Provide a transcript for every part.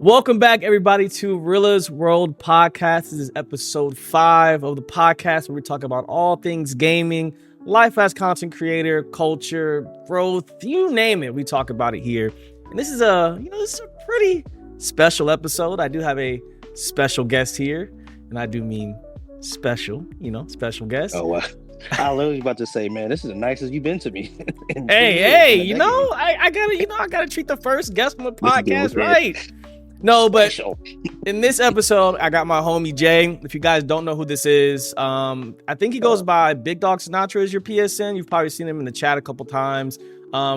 Welcome back, everybody, to Realla's World Podcast. This is episode 5 of the podcast where we talk about all things gaming, life as content creator, culture, growth, you name it. We talk about it here. And this is a pretty special episode. I do have a special guest here, and I do mean special guest. Oh, wow. I was literally about to say, man, this is the nicest you've been to me. Hey, I gotta treat the first guest on the podcast right. No, but in this episode, I got my homie Jay. If you guys don't know who this is, I think he goes by Big Dog Sinatra as your PSN. You've probably seen him in the chat a couple times.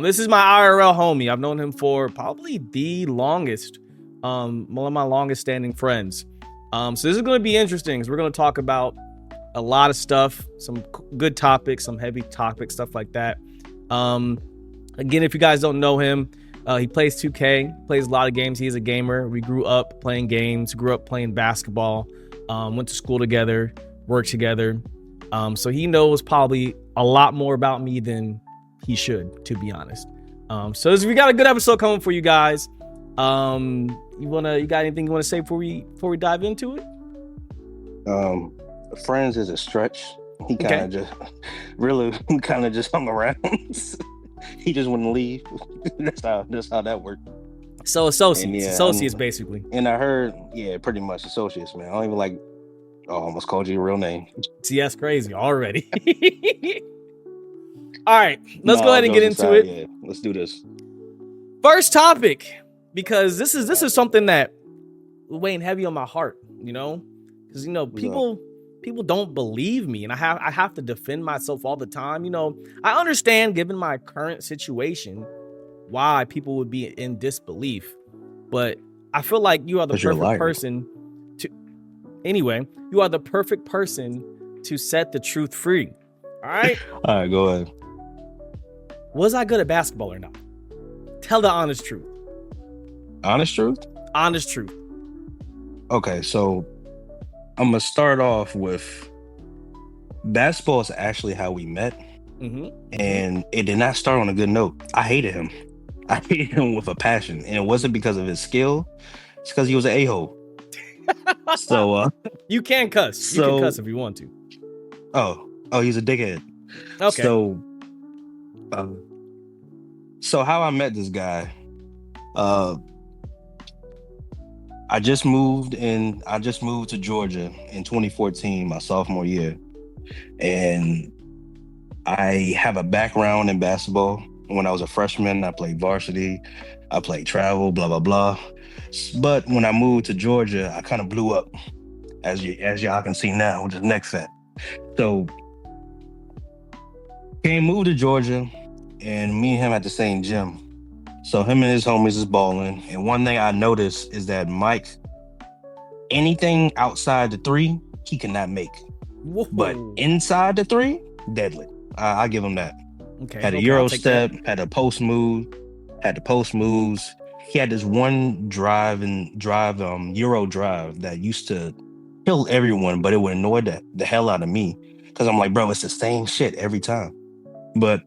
This is my IRL homie. I've known him for probably the longest, one of my longest standing friends. So this is going to be interesting because we're going to talk about a lot of stuff, some good topics, some heavy topics, stuff like that. Again, if you guys don't know him, he plays 2K, plays a lot of games. He's a gamer. We grew up playing games, grew up playing basketball, went to school together, worked together. So he knows probably a lot more about me than he should, to be honest. So we got a good episode coming for you guys. You got anything you want to say before we dive into it? Friends is a stretch. He kind of just hung around. He just wouldn't leave. That's how that worked. So associates basically. And I heard, pretty much associates, man. I don't even almost called you your real name. See, that's crazy already. All right, let's go ahead and get into it. Yeah, let's do this. First topic, because this is something that weighing heavy on my heart, because people don't believe me, and I have to defend myself all the time. I understand, given my current situation, why people would be in disbelief, but I feel like you are the perfect person to. Anyway, you are the perfect person to set the truth free. All right. All right, go ahead. Was I good at basketball or not? Tell the honest truth. Honest truth? Honest truth. Okay, so I'm going to start off with basketball is actually how we met. Mm-hmm. And it did not start on a good note. I hated him. I hated him with a passion. And it wasn't because of his skill. It's because he was an a-hole. So you can cuss. You can cuss if you want to. Oh, he's a dickhead. Okay. So how I met this guy, I just moved to Georgia in 2014, my sophomore year. And I have a background in basketball. When I was a freshman, I played varsity, I played travel, blah, blah, blah. But when I moved to Georgia, I kind of blew up, as y'all can see now, with the neck fat. So moved to Georgia, and me and him at the same gym. So him and his homies is balling. And one thing I noticed is that Mike, anything outside the three, he cannot make. Whoa. But inside the three, deadly. I give him that. Okay. Had a Euro step, had the post moves. He had this one Euro drive that used to kill everyone, but it would annoy the hell out of me. Because I'm like, bro, it's the same shit every time. But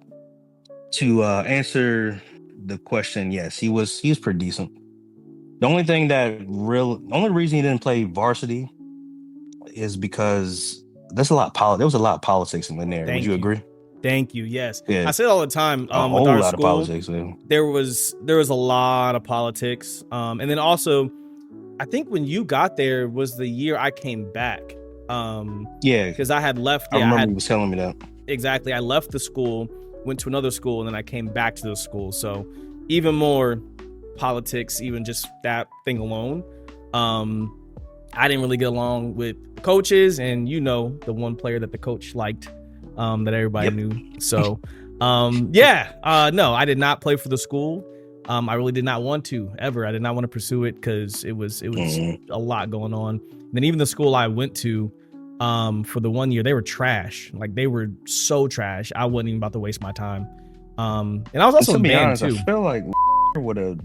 to answer the question, yes, he was pretty decent. The only reason he didn't play varsity is because there was a lot of politics in there. Would you agree? Thank you. Yes. Yeah. I say it all the time. A whole lot of politics. Man. There was a lot of politics. And then also, I think when you got there was the year I came back. Because I had left. I remember you was telling me that. Exactly. I left the school, went to another school, and then I came back to the school. So even more politics, even just that thing alone. I didn't really get along with coaches, and the one player that the coach liked, that everybody knew. So no, I did not play for the school. I really did not want to ever. I did not want to pursue it because it was a lot going on. And then even the school I went to, for the 1 year, they were trash. Like, they were so trash. I wasn't even about to waste my time. And I was also a man too. I feel like would have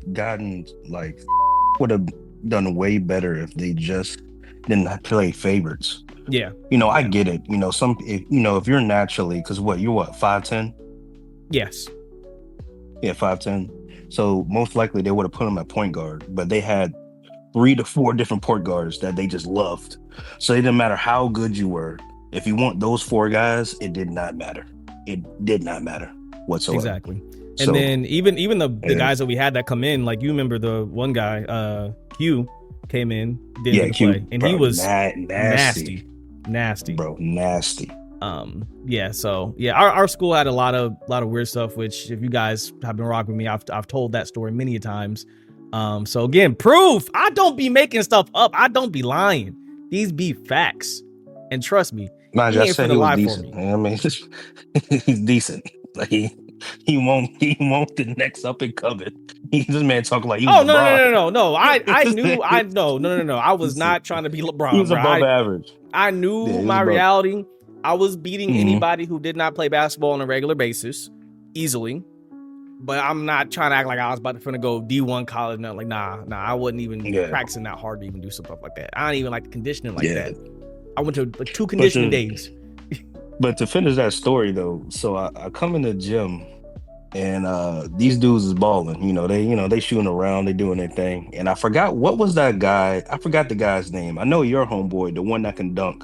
done way better if they just didn't play favorites. Yeah. I get it. If you're naturally, because you're 5'10"? Yes. Yeah, 5'10". So most likely they would have put him at point guard, but they had 3 to 4 different point guards that they just loved. So it didn't matter how good you were. If you want those 4 guys, it did not matter. It did not matter whatsoever. Exactly. And then even the guys that we had that come in, like you remember the one guy, Q, came in, didn't play, and he was nasty, bro, nasty. So our school had a lot of weird stuff, which if you guys have been rocking with me, I've told that story many a times. So again, proof. I don't be making stuff up. I don't be lying. These be facts. And trust me, I just said he was decent. I mean, he's decent. Like he won't the next up and coming. This man talking like he was LeBron. No. I was not trying to be LeBron. He was above average. I knew my reality. I was beating anybody who did not play basketball on a regular basis easily. But I'm not trying to act like I was about to go D1 college. No, like nah, I wasn't even practicing that hard to even do stuff like that. I don't even like the conditioning like that. I went to like 2 conditioning days. But to finish that story though, so I come in the gym and these dudes is balling. They shooting around, they doing their thing. And I forgot what was that guy. I forgot the guy's name. I know your homeboy, the one that can dunk.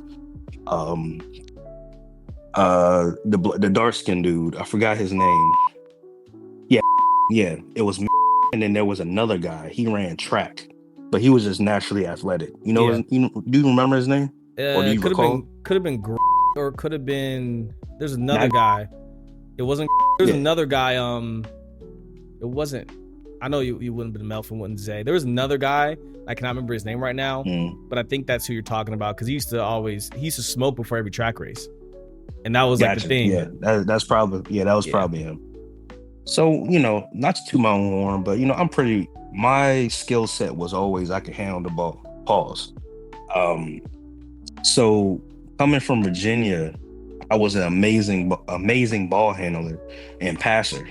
The dark skinned dude. I forgot his name. Yeah, it was. And then there was another guy. He ran track, but he was just naturally athletic. Do you remember his name? Or do you recall? Could have been or could have been. There's another guy. It wasn't. There's another guy. It wasn't. I know you wouldn't have been Melvin, wouldn't say. There was another guy. I cannot remember his name right now, but I think that's who you're talking about because he used to smoke before every track race, and that was like the thing. Yeah, that's probably probably him. So not to toot my own horn, but my skill set was always I could handle the ball. Pause. So coming from Virginia, I was an amazing ball handler and passer.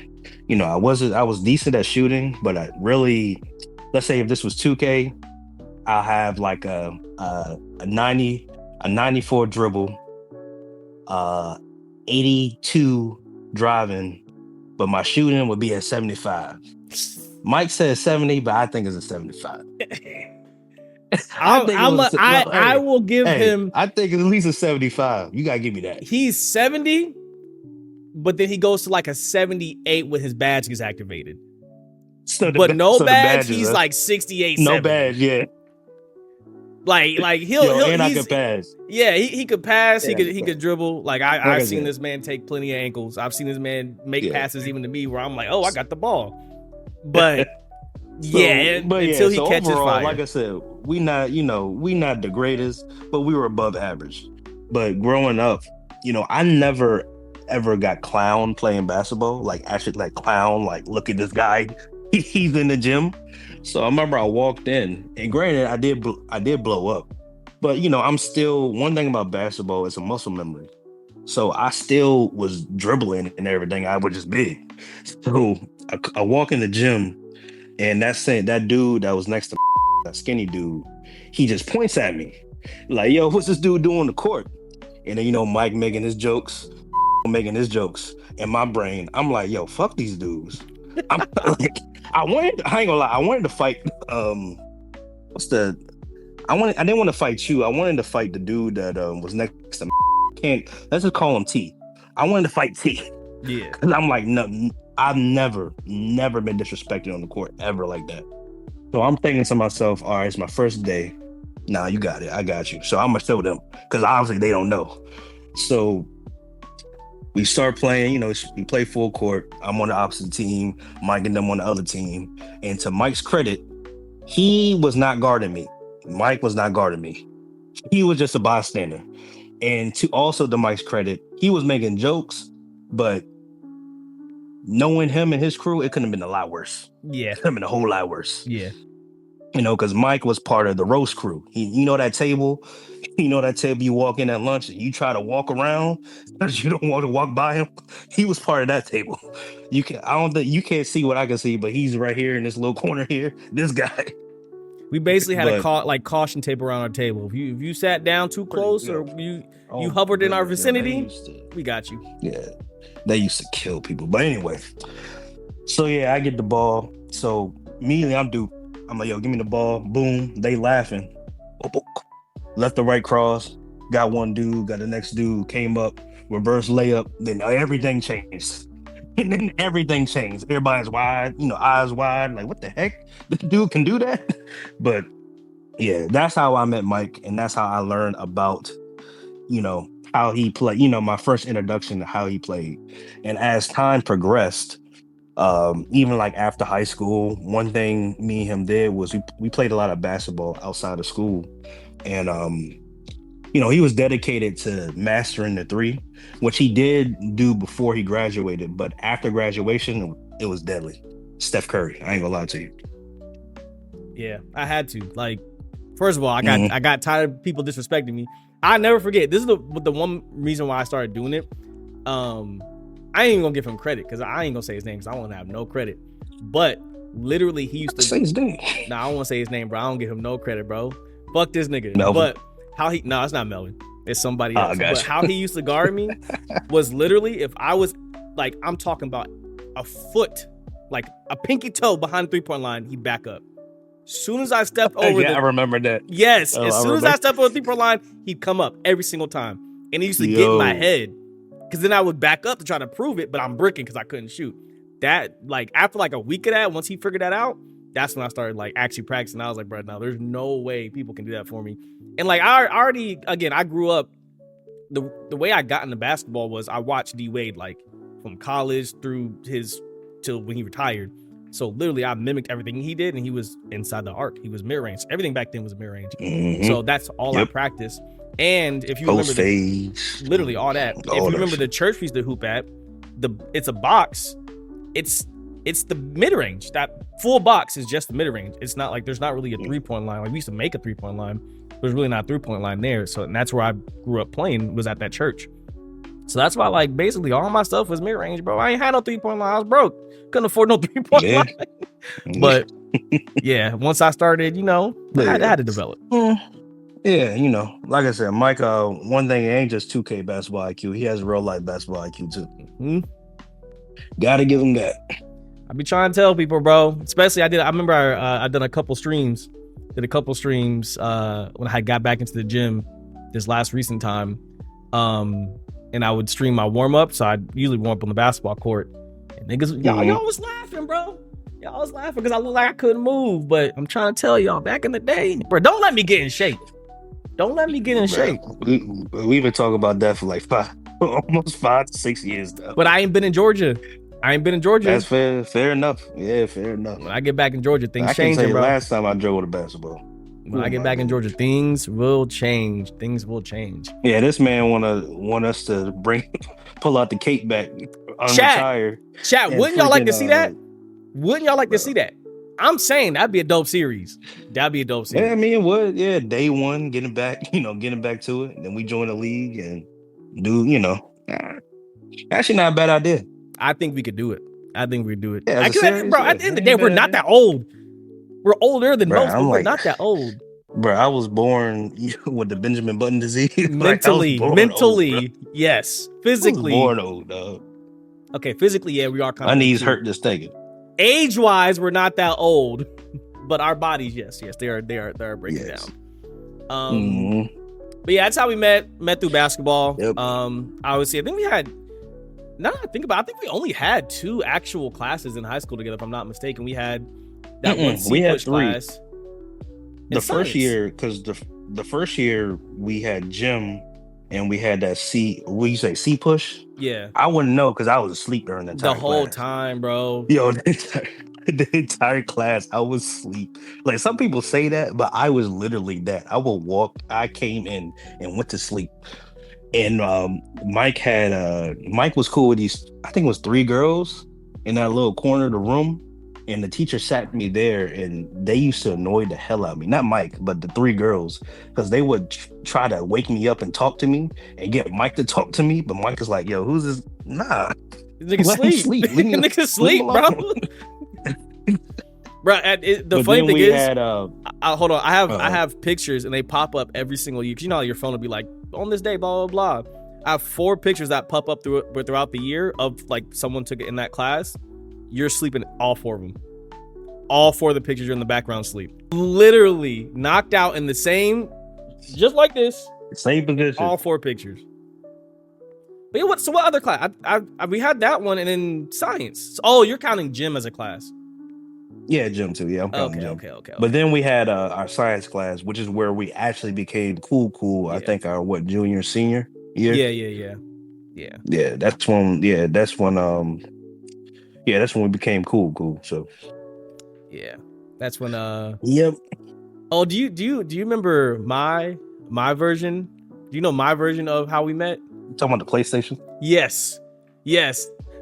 I was decent at shooting, but I really, let's say if this was 2K, I'll have like a 94 dribble, 82 driving, but my shooting would be at 75. Mike says 70, but I think it's a 75. I will give him. I think it's at least a 75. You gotta give me that. He's 70, but then he goes to like a 78 when his badge gets activated. No badge, he's like 68. No 70. badge, yeah. Like he'll and I could pass. Yeah, he could pass. He could dribble. Like I've seen this man take plenty of ankles. I've seen this man make passes even to me where I'm like, oh, I got the ball. But until he catches fire. Like I said, we not the greatest, but we were above average. But growing up, I never ever got clown playing basketball. Like actually, like clown. Like look at this guy, he's in the gym. So I remember I walked in, and granted, I did blow up, but I'm still, one thing about basketball is a muscle memory. So I still was dribbling and everything. I was just big. So I walk in the gym, and that dude that was next to that skinny dude, he just points at me like, "Yo, what's this dude doing on the court?" And then Mike making his jokes. In my brain, I'm like, "Yo, fuck these dudes." I'm like, I ain't gonna lie, I wanted to fight I didn't want to fight you. I wanted to fight the dude that was next to me. Let's just call him T. I wanted to fight T. Yeah. Cause I'm like, no, I've never been disrespected on the court ever like that. So I'm thinking to myself, all right, it's my first day. Nah, you got it. I got you. So I'm gonna show them because obviously they don't know. So we start playing, we play full court. I'm on the opposite team, Mike and them on the other team. And to Mike's credit, he was not guarding me. Mike was not guarding me. He was just a bystander. And to Mike's credit, he was making jokes, but knowing him and his crew, it couldn't have been a lot worse. Yeah. It could have been a whole lot worse. Yeah. Because Mike was part of the roast crew. That table you walk in at lunch and you try to walk around because you don't want to walk by him. He was part of that table. You can't see what I can see, but he's right here in this little corner here. This guy. We basically had a caution tape around our table. If you sat down too close or you hovered in our vicinity, we got you. Yeah, they used to kill people. But anyway, so yeah, I get the ball. So immediately I'm I'm like, yo, give me the ball. Boom. They laughing. Left to right cross. Got one dude. Got the next dude. Came up. Reverse layup. Then everything changed. And then everything changed. Everybody's wide. Eyes wide. Like, what the heck? This dude can do that? But yeah, that's how I met Mike, and that's how I learned about how he played. My first introduction to how he played. And as time progressed, even like after high school, one thing me and him did was we played a lot of basketball outside of school, and he was dedicated to mastering the three, which he did do before he graduated, but after graduation it was deadly. Steph Curry, I ain't gonna lie to you. Yeah, I had to. Like, first of all, I got tired of people disrespecting me. I never forget. This is the one reason why I started doing it. I ain't even gonna give him credit because I ain't gonna say his name because I want to have no credit. But literally, he used to say his name. Nah, I don't want to say his name, bro. I don't give him no credit, bro. Fuck this nigga. Melvin. But it's not Melvin. It's somebody else. Gotcha. But how he used to guard me was literally if I was like, I'm talking about a foot, like a pinky toe behind the 3-point line, he'd back up. Soon as I stepped over, I remember that. Yes, as soon as I stepped over the 3-point line, he'd come up every single time, and he used to get in my head because then I would back up to try to prove it, but I'm bricking because I couldn't shoot. That like after like a week of that, once he figured that out, that's when I started like actually practicing. I was like, bro, no, there's no way people can do that for me. And like I already, again, I grew up. The way I got into basketball was I watched D Wade like from college through till when he retired. So literally, I mimicked everything he did, and he was inside the arc. He was mid-range. Everything back then was mid-range. Mm-hmm. So that's all I practiced. And if you remember, literally all that. If you remember the church we used to hoop at, it's a box. It's the mid-range. That full box is just the mid-range. It's not like there's not really a 3-point line. Like we used to make a 3-point line. There's really not a 3-point line there. So and that's where I grew up playing, was at that church. So that's why like basically all my stuff was mid-range, bro. I ain't had no 3-point line. I was broke. Couldn't afford no 3-point line. But yeah, once I started, I had to develop. Yeah, like I said, Mike, one thing, it ain't just 2K basketball IQ. He has real life basketball IQ too. Mm-hmm. Gotta give him that. I be trying to tell people, bro. Especially I remember I done a couple streams. Did a couple streams when I got back into the gym this last recent time. And I would stream my warm up. So I'd usually warm up on the basketball court. And niggas, y'all was laughing, bro. Y'all was laughing because I looked like I couldn't move. But I'm trying to tell y'all, back in the day, bro, don't let me get in shape. Don't let me get in shape. We've been talking about that for like almost 5 to 6 years now. But I ain't been in Georgia. That's fair. Fair enough. Yeah, fair enough. When I get back in Georgia, things change. I can tell you bro. Last time I drove with a basketball. When I get back in Georgia, things will change. Things will change. Yeah, this man want us to pull out the cape back on the tire. Chat, wouldn't y'all like to see that? Wouldn't y'all like to see that? I'm saying that'd be a dope series. Yeah, I mean, it would. Yeah, day one, getting back to it. And then we join the league and do, actually not a bad idea. I think we could do it. Yeah, bro, at the end of the day, we're not that old. We're older than most, but we're not that old. Bro, I was born with the Benjamin Button disease. Mentally, old, yes. Physically, I was born old, dog. Okay, physically, yeah, we are kind of. My knees hurt just thinking. Age-wise, we're not that old, but our bodies, yes, they are breaking down. But yeah, that's how we met through basketball. Yep. Obviously, I think we had. Now that I think about it, I think we only had 2 actual classes in high school together, if I'm not mistaken. We had that one C-push class. The first year, because the first year we had gym and we had that C push? Yeah. I wouldn't know because I was asleep during that time. The whole time, bro. Yo, the entire class, I was asleep. Like some people say that, but I was literally that. I came in and went to sleep. And Mike was cool with these, I think it was 3 girls in that little corner of the room. And the teacher sat me there and they used to annoy the hell out of me. Not Mike, but the 3 girls. Because they would try to wake me up and talk to me and get Mike to talk to me. But Mike is like, yo, who's this? Nah. Nigga sleep. Nigga sleep, bro. Bro, the funny thing is, hold on. I have pictures and they pop up every single year. 'Cause you know how your phone will be like, on this day, blah, blah, blah. I have 4 pictures that pop up throughout the year of like someone took it in that class. You're sleeping all 4 of them. All 4 of the pictures are in the background sleep. Literally knocked out in the same, just like this. Same position. All 4 pictures. But yeah, so what other class? We had that one, and then science. Oh, you're counting gym as a class. Yeah, gym too. Yeah, I'm counting gym. Okay. But then we had our science class, which is where we actually became cool. Yeah. I think our junior, senior year. Yeah. That's when we became cool. So yeah, that's when. Yep. Oh, do you remember my version? Do you know my version of how we met? You talking about the PlayStation? Yes.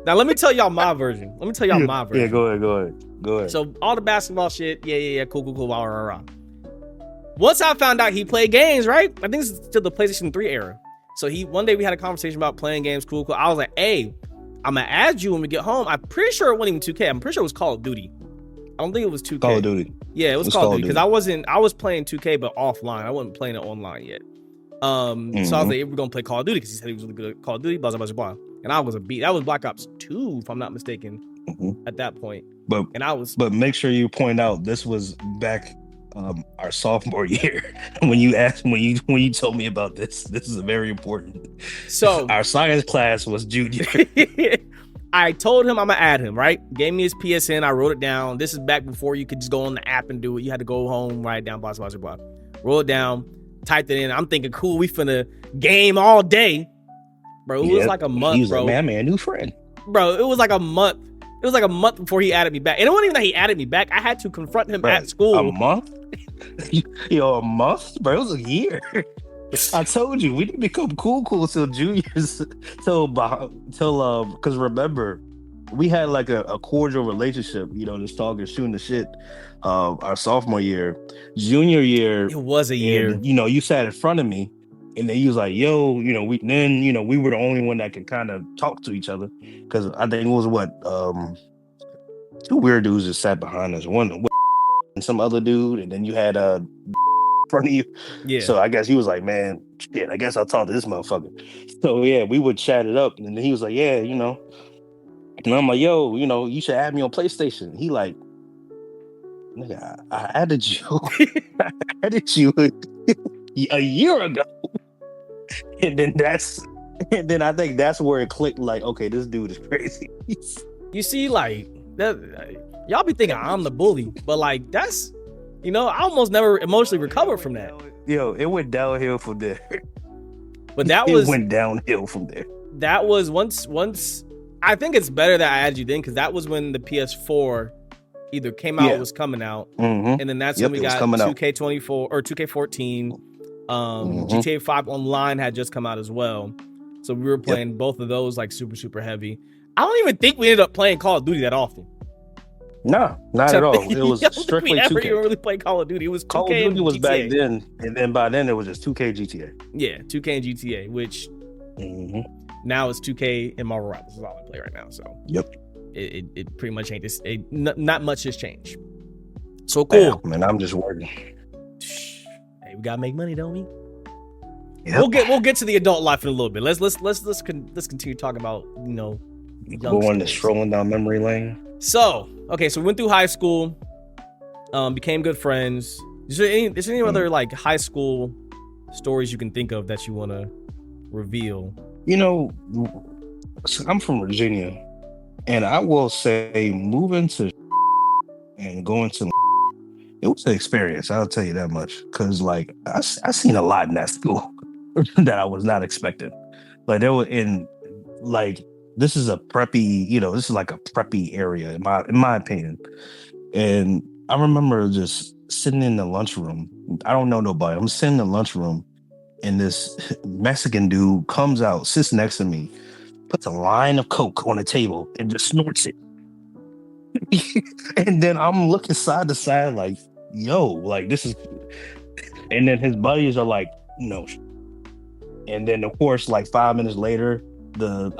Now let me tell y'all my version. Yeah, go ahead. So all the basketball shit, yeah, cool, rah. Once I found out he played games, right? I think it's still the PlayStation 3 era. So one day we had a conversation about playing games, cool. I was like, hey, I'm gonna add you when we get home. I'm pretty sure it wasn't even 2K. I'm pretty sure it was Call of Duty. I don't think it was 2K. Call of Duty. Yeah, it was Call of Duty because I was playing 2K but offline. I wasn't playing it online yet. So I was like, hey, we're gonna play Call of Duty because he said he was really good at Call of Duty, blah. And I was that was Black Ops 2, if I'm not mistaken, at that point. But make sure you point out this was back our sophomore year when you told me about this. This is very important. So our science class was junior. I told him I'm gonna add him, right? Gave me his PSN, I wrote it down. This is back before you could just go on the app and do it. You had to go home, write it down, blah. Roll it down, typed it in. I'm thinking, cool, we finna game all day. Bro, it was like a month, he was bro. Like, man, a new friend. Bro, it was like a month. It was like a month before he added me back. And it wasn't even that he added me back. I had to confront him at school. A month? A month? Bro, it was a year. I told you, we didn't become cool till juniors. Because remember, we had like a cordial relationship, just talking, shooting the shit. Our sophomore year. Junior year. It was a year. And, you sat in front of me. And then he was like, yo, we were the only one that could kind of talk to each other. Because I think it was two weird dudes that sat behind us. One and some other dude. And then you had in front of you. Yeah. So I guess he was like, man, shit, I guess I'll talk to this motherfucker. So yeah, we would chat it up. And then he was like, yeah, And I'm like, yo, you should add me on PlayStation. He like, nigga, I added you. I added you a year ago. And then I think that's where it clicked. Like, okay, this dude is crazy. You see, like that, y'all be thinking I'm the bully, but like that's, I almost never emotionally recovered from that. Yo, it went downhill from there. But it went downhill from there. That was once. I think it's better that I added you then because that was when the PS4 either came out or was coming out, and then that's when we got 2K24 or 2K14. GTA 5 Online had just come out as well, so we were playing both of those like super heavy. I don't even think we ended up playing Call of Duty that often. No, not at all. It was strictly 2K. We never even really played Call of Duty. It was 2K. Call of Duty was back then, and then by then it was just 2K GTA. Yeah, 2K and GTA, which now it's 2K and Marvel Rivals is all I play right now. So it pretty much ain't this. Not much has changed. So cool. Man, I'm just working. We gotta make money, don't we? Yep. We'll get to the adult life in a little bit. Let's continue talking about going strolling down memory lane. So we went through high school, became good friends. Is there any other like high school stories you can think of that you want to reveal? I'm from Virginia, and I will say moving to and going to it was an experience, I'll tell you that much. Because, like, I seen a lot in that school that I was not expecting. Like, there were this is a preppy, this is like a preppy area, in my opinion. And I remember just sitting in the lunchroom. I don't know nobody. I'm sitting in the lunchroom, and this Mexican dude comes out, sits next to me, puts a line of Coke on the table, and just snorts it. And then I'm looking side to side like, yo, like this is, and then his buddies are like, no. And then of course, like 5 minutes later, the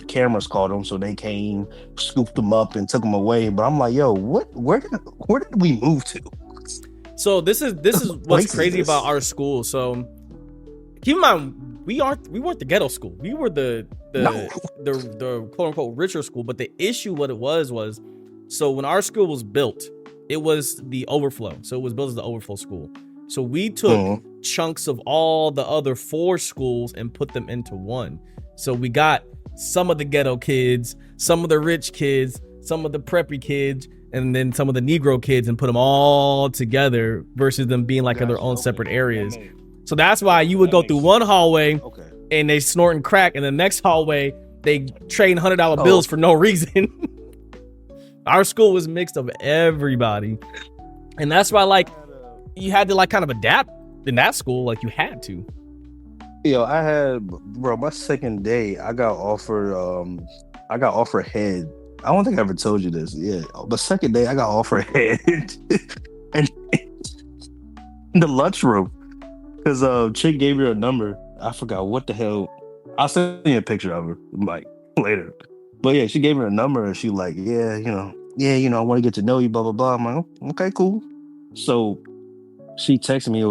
cameras called him, so they came, scooped him up and took him away. But I'm like, yo, where did we move to? So this is what's crazy about our school. So keep in mind, we weren't the ghetto school. We were the quote unquote richer school. But the issue, what it was So when our school was built, it was the overflow. So it was built as the overflow school. So we took chunks of all the other 4 schools and put them into one. So we got some of the ghetto kids, some of the rich kids, some of the preppy kids, and then some of the Negro kids, and put them all together versus them being like in their own separate areas. So that's why you would go through one hallway and they snorting crack, and the next hallway they trading $100 bills for no reason. Our school was mixed of everybody, and that's why like you had to like kind of adapt in that school, like you had to. Yo, I had, bro, my second day, I got offered head. I don't think I ever told you this. Yeah, but second day, I got offered head, and in the lunchroom, because chick gave me her number. I forgot what the hell. I'll send you a picture of her like later. But yeah, she gave me her number, and she like, yeah, I want to get to know you, blah blah blah. I'm like, oh, okay, cool. So she texted me.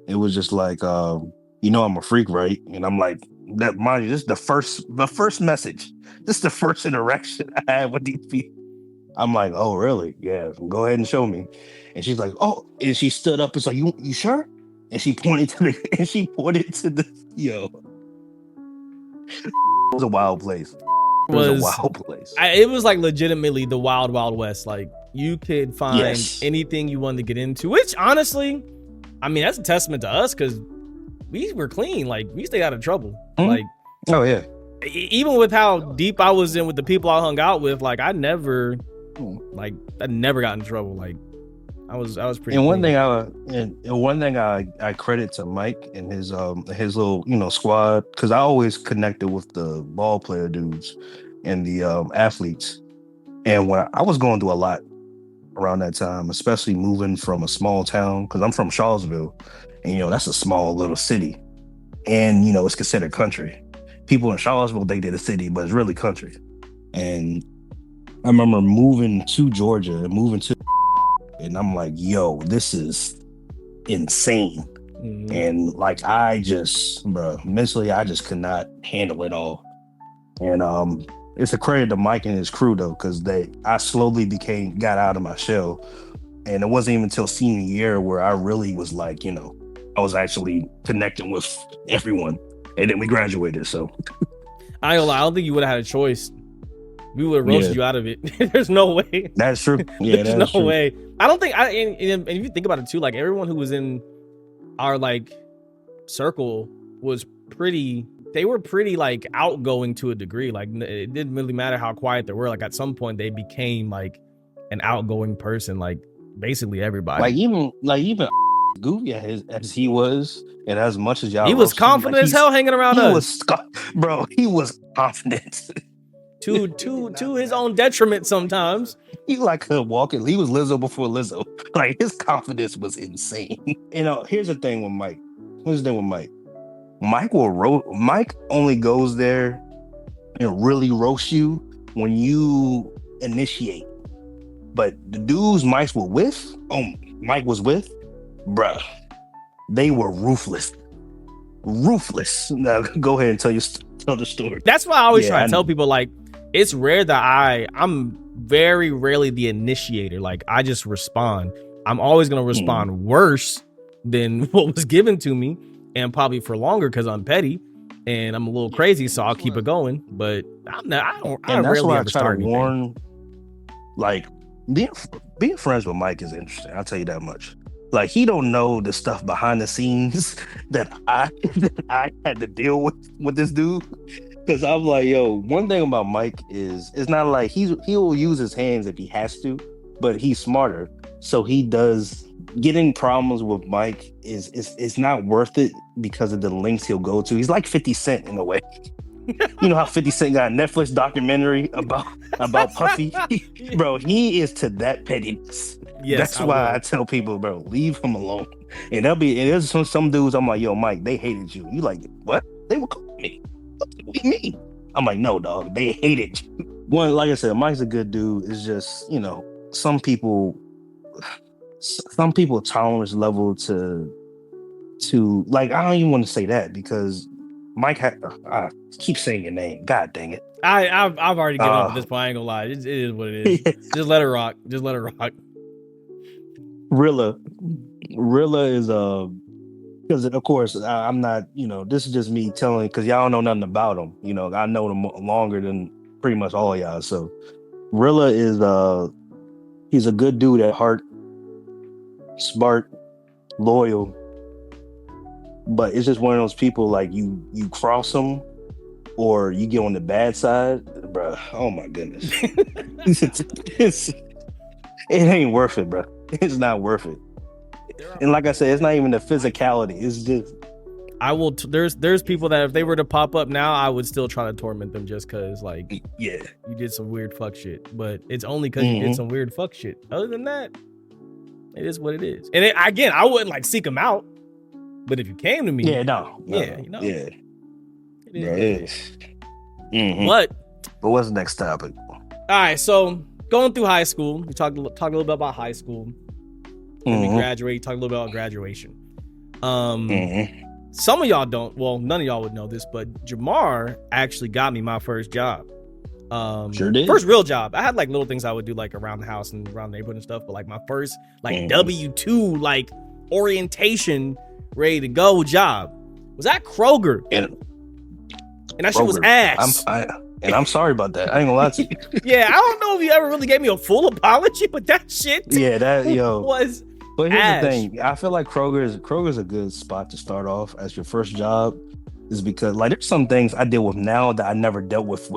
It was just like, I'm a freak, right? And I'm like, that mind you, this is the first message. This is the first interaction I had with these people. I'm like, oh, really? Yeah, go ahead and show me. And she's like, oh, and she stood up and was like, you sure? And she pointed to the yo. It was a wild place. It was a wild place. It was like legitimately the wild, wild west. Like you could find anything you wanted to get into, which honestly, I mean, that's a testament to us because we were clean. Like we stayed out of trouble. Mm-hmm. Like, oh yeah. Even with how deep I was in with the people I hung out with, like I never got in trouble. Like I was pretty. And one thing I credit to Mike and his little squad, because I always connected with the ball player dudes and the athletes, and when I was going through a lot around that time, especially moving from a small town, because I'm from Charlottesville, and that's a small little city, and it's considered country. People in Charlottesville think they're the city, but it's really country. And I remember moving to Georgia and I'm like, yo, this is insane. Mm-hmm. And like mentally I just could not handle it all. And it's a credit to Mike and his crew though, because I slowly got out of my shell. And it wasn't even until senior year where I really was like, I was actually connecting with everyone. And then we graduated, so. I don't think you would have had a choice. We would have roasted you out of it. There's no way. That's true. Yeah, there's no way. I don't think, and if you think about it too, like everyone who was in our like circle was they were pretty like outgoing to a degree. Like it didn't really matter how quiet they were. Like at some point they became like an outgoing person, like basically everybody. Like even goofy as he was, and as much as y'all, he was confident as hell hanging around us. He was confident to his own detriment sometimes. He like could walk it. He was Lizzo before Lizzo. Like his confidence was insane. Here's the thing with Mike. Mike only goes there and really roasts you when you initiate. But the dudes Mike was with, bruh, they were ruthless. Now go ahead and tell the story. That's why I always try to tell people, like, it's rare that I'm very rarely the initiator. Like I just respond. I'm always gonna respond worse than what was given to me, and probably for longer because I'm petty and I'm a little crazy, so I'll keep it going. But I rarely ever start anything. Warn, like being friends with Mike is interesting. I'll tell you that much. Like he don't know the stuff behind the scenes that I had to deal with this dude. Because I'm like, yo, one thing about Mike is it's not like he'll use his hands if he has to, but he's smarter. So he does. Getting problems with Mike is not worth it because of the links he'll go to. He's like 50 Cent in a way. You know how 50 Cent got a Netflix documentary about Puffy? Bro, he is to that pettiness. Yes, that's why I tell people, bro, leave him alone. And there's some dudes I'm like, yo, Mike, they hated you. You like, what? They were calling me. What do you mean? I'm like, no, dog, they hated you. One, like I said, Mike's a good dude. It's just, some people tolerance level to like, I don't even want to say that because Mike had. I keep saying your name. God dang it! I've already given up at this point. I ain't gonna lie. It is what it is. Just let it rock. Just let it rock. Rilla is because of course I'm not. This is just me telling because y'all don't know nothing about him. I know him longer than pretty much all y'all. So Rilla is he's a good dude at heart, smart, loyal. But it's just one of those people like you cross them or you get on the bad side, bro. Oh my goodness. It ain't worth it, bro. It's not worth it. And like I said, it's not even the physicality. It's just there's people that if they were to pop up now, I would still try to torment them just because like you did some weird fuck shit. But it's only because you did some weird fuck shit. Other than that, it is what it is. And again, I wouldn't like seek them out. But if you came to me, it is. Mm-hmm. But what's the next topic? All right, so going through high school, we talk a little bit about high school. Then we graduate, talk a little bit about graduation. Some of y'all don't. Well, none of y'all would know this, but Jamar actually got me my first job. Sure did. First real job. I had like little things I would do like around the house and around the neighborhood and stuff, but like my first like W-2 like orientation ready to go job was at Kroger, and that shit was ass. I'm sorry about that. I ain't gonna lie to you. Yeah, I don't know if you ever really gave me a full apology, but that shit was. But here's the thing: I feel like Kroger's a good spot to start off as your first job, is because like there's some things I deal with now that I never dealt with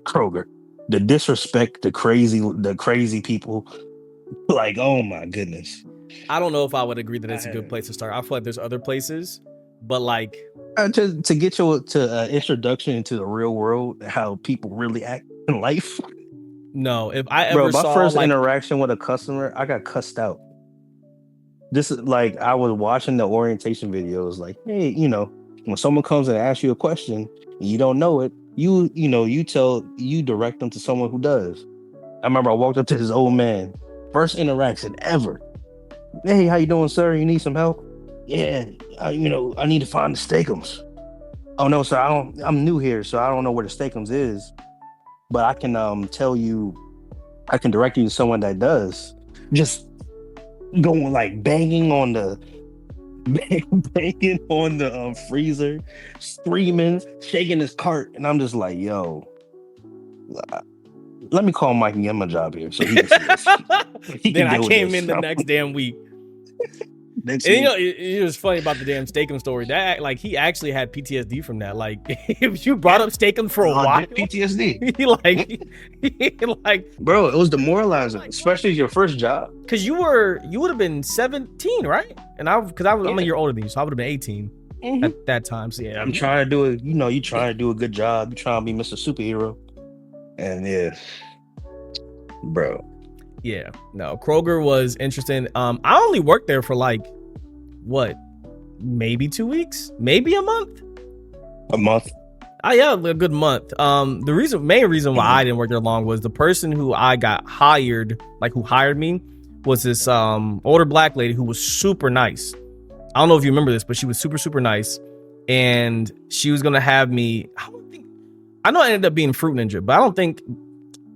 Kroger. The disrespect, the crazy people. Like, oh my goodness. I don't know if I would agree that it's a good place to start. I feel like there's other places, but like to get you to introduction into the real world, how people really act in life. No, if I ever my saw first like, interaction with a customer, I got cussed out. This is like I was watching the orientation videos. Like, hey, when someone comes and asks you a question and you don't know it, you direct them to someone who does. I remember I walked up to this old man, first interaction ever. Hey, how you doing, sir? You need some help? Yeah, I need to find the steakums. Oh no, sir, I'm new here, so I don't know where the steakums is. But I can tell you, I can direct you to someone that does. Just going like banging on the freezer, screaming, shaking his cart, and I'm just like, yo. Let me call Mike and get him a job here so he can see this. Then I came in the next damn week. It was funny about the damn Steakum story. That like he actually had PTSD from that. Like if you brought up Steakum for a while, PTSD. he like, bro, it was demoralizing, especially your first job. Because you would have been 17, right? And I'm a year older than you, so I would have been 18 at that time. So yeah, I'm trying to do it. You trying to do a good job. You trying to be Mr. Superhero. And yeah, bro. Yeah, no, Kroger was interesting. I only worked there for like, maybe 2 weeks, maybe a month. A month. Yeah, a good month. The main reason why I didn't work there long was the person who I got hired, like who hired me, was this older black lady who was super nice. I don't know if you remember this, but she was super, super nice, and she was gonna have me. I know I ended up being Fruit Ninja, but I don't think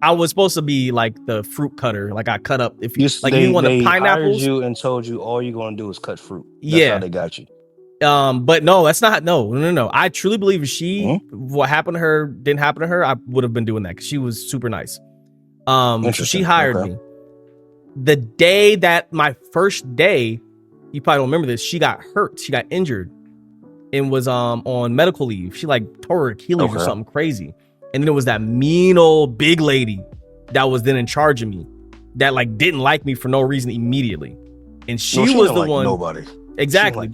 I was supposed to be like the fruit cutter. Like I cut up if you you want the pineapples. They hired you and told you all you're gonna do is cut fruit. That's how they got you. But no, that's not. No. I truly believe if what happened to her didn't happen to her, I would have been doing that because she was super nice. So she hired me. The day that my first day, you probably don't remember this. She got hurt. She got injured. And was on medical leave. She like tore her Achilles or something crazy. And then it was that mean old big lady that was then in charge of me that like didn't like me for no reason immediately. And she was the one. Nobody. Exactly.